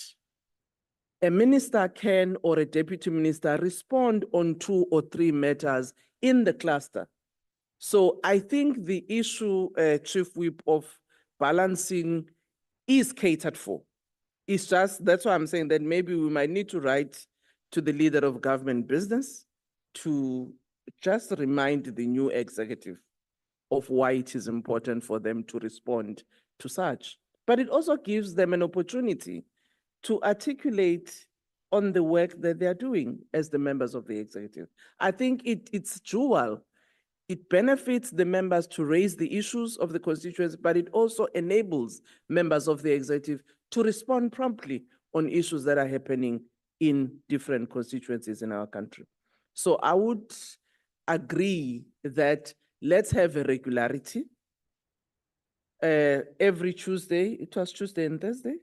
a minister can or a deputy minister respond on 2 or 3 matters in the cluster. So I think the issue, Chief Whip, of balancing is catered for. It's just, that's why I'm saying that maybe we might need to write to the leader of government business to just remind the new executive of why it is important for them to respond to such. But it also gives them an opportunity to articulate on the work that they're doing as the members of the executive. I think it's dual. It benefits the members to raise the issues of the constituents, but it also enables members of the executive to respond promptly on issues that are happening in different constituencies in our country. So I would agree that let's have a regularity. Every Tuesday, it was Tuesday and Thursday?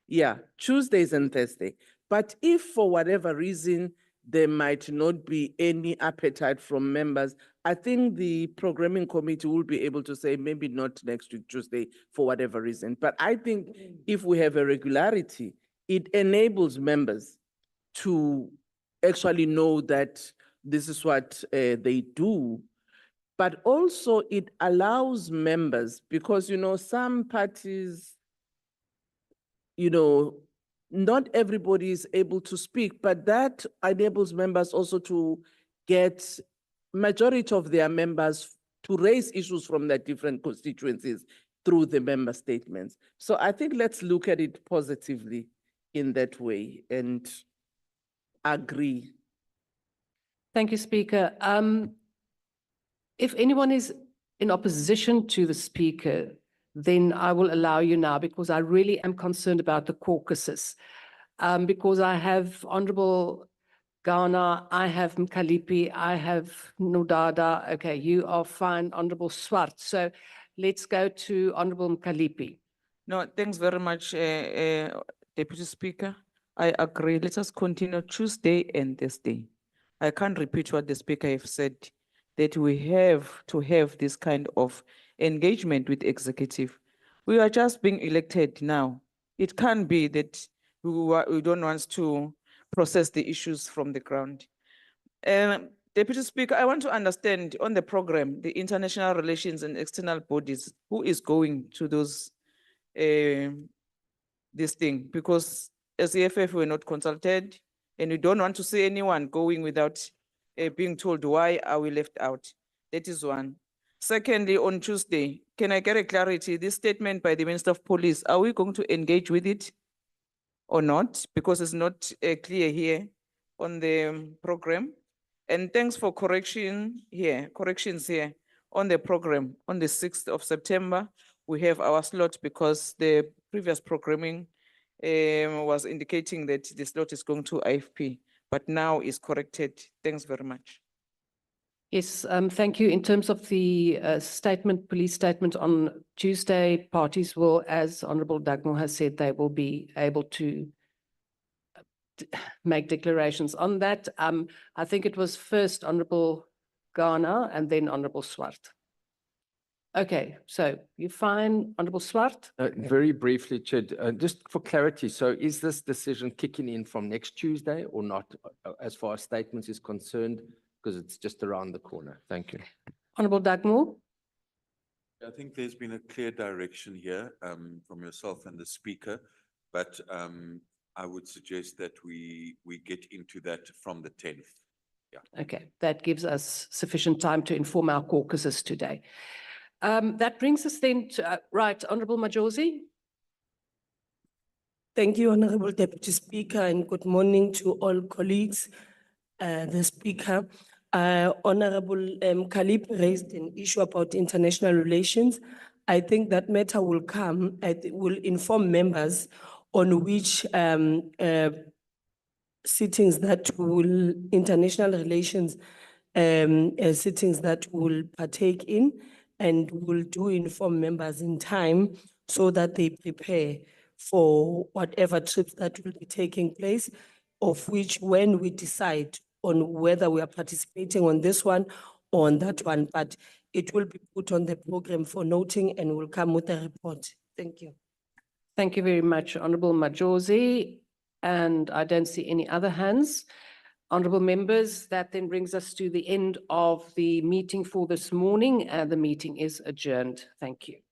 Yeah, Tuesdays and Thursday. But if for whatever reason, there might not be any appetite from members, I think the programming committee will be able to say maybe not next week, Tuesday, for whatever reason. But I think if we have a regularity, it enables members to actually know that this is what they do. But also it allows members, because, you know, some parties, you know, not everybody is able to speak, but that enables members also to get majority of their members to raise issues from their different constituencies through the member statements. So I think let's look at it positively in that way and agree. Thank you, Speaker. If anyone is in opposition to the Speaker, then I will allow you now, because I really am concerned about the caucuses. Because I have Honorable Ghana, I have Mkalipi, I have Nudada. Okay, you are fine, Honorable Swart. So let's go to Honorable Mkalipi. No, thanks very much, Deputy Speaker. I agree. Let us continue Tuesday and Thursday. I can't repeat what the Speaker have said, that we have to have this kind of engagement with executive. We are just being elected now. It can't be that we don't want to process the issues from the ground. Deputy Speaker, I want to understand on the program, the international relations and external bodies, who is going to those, this thing? Because as the EFF, we're not consulted, and we don't want to see anyone going without being told why are we left out. That is one. Secondly, on Tuesday, can I get a clarity? This statement by the Minister of Police, are we going to engage with it or not? Because it's not clear here on the program. And thanks for corrections here on the program. On the 6th of September, we have our slot because the previous programming was indicating that the slot is going to IFP, but now is corrected. Thanks very much. Yes, thank you. In terms of the statement, police statement on Tuesday, parties will, as Honorable Dagmo has said, they will be able to make declarations on that. I think it was first Honorable Ghana and then Honorable Swart. Okay, so you fine, Honorable Swart? Very briefly, Chair, just for clarity, so is this decision kicking in from next Tuesday or not, as far as statements is concerned? Because it's just around the corner. Thank you. Honorable Dagmo? I think there's been a clear direction here from yourself and the Speaker, but I would suggest that we get into that from the 10th. Yeah. Okay, that gives us sufficient time to inform our caucuses today. That brings us then to, right, Honorable Majosi. Thank you, Honorable Deputy Speaker, and good morning to all colleagues. The Speaker, Honorable Khalip raised an issue about international relations. I think that matter will come, will inform members on which sittings that will, international relations sittings that will partake in, and will do inform members in time so that they prepare for whatever trips that will be taking place, of which when we decide on whether we are participating on this one on that one, but it will be put on the program for noting and will come with a report. Thank you. Thank you very much, Honourable Majosi. And I don't see any other hands. Honourable members, that then brings us to the end of the meeting for this morning. The meeting is adjourned. Thank you.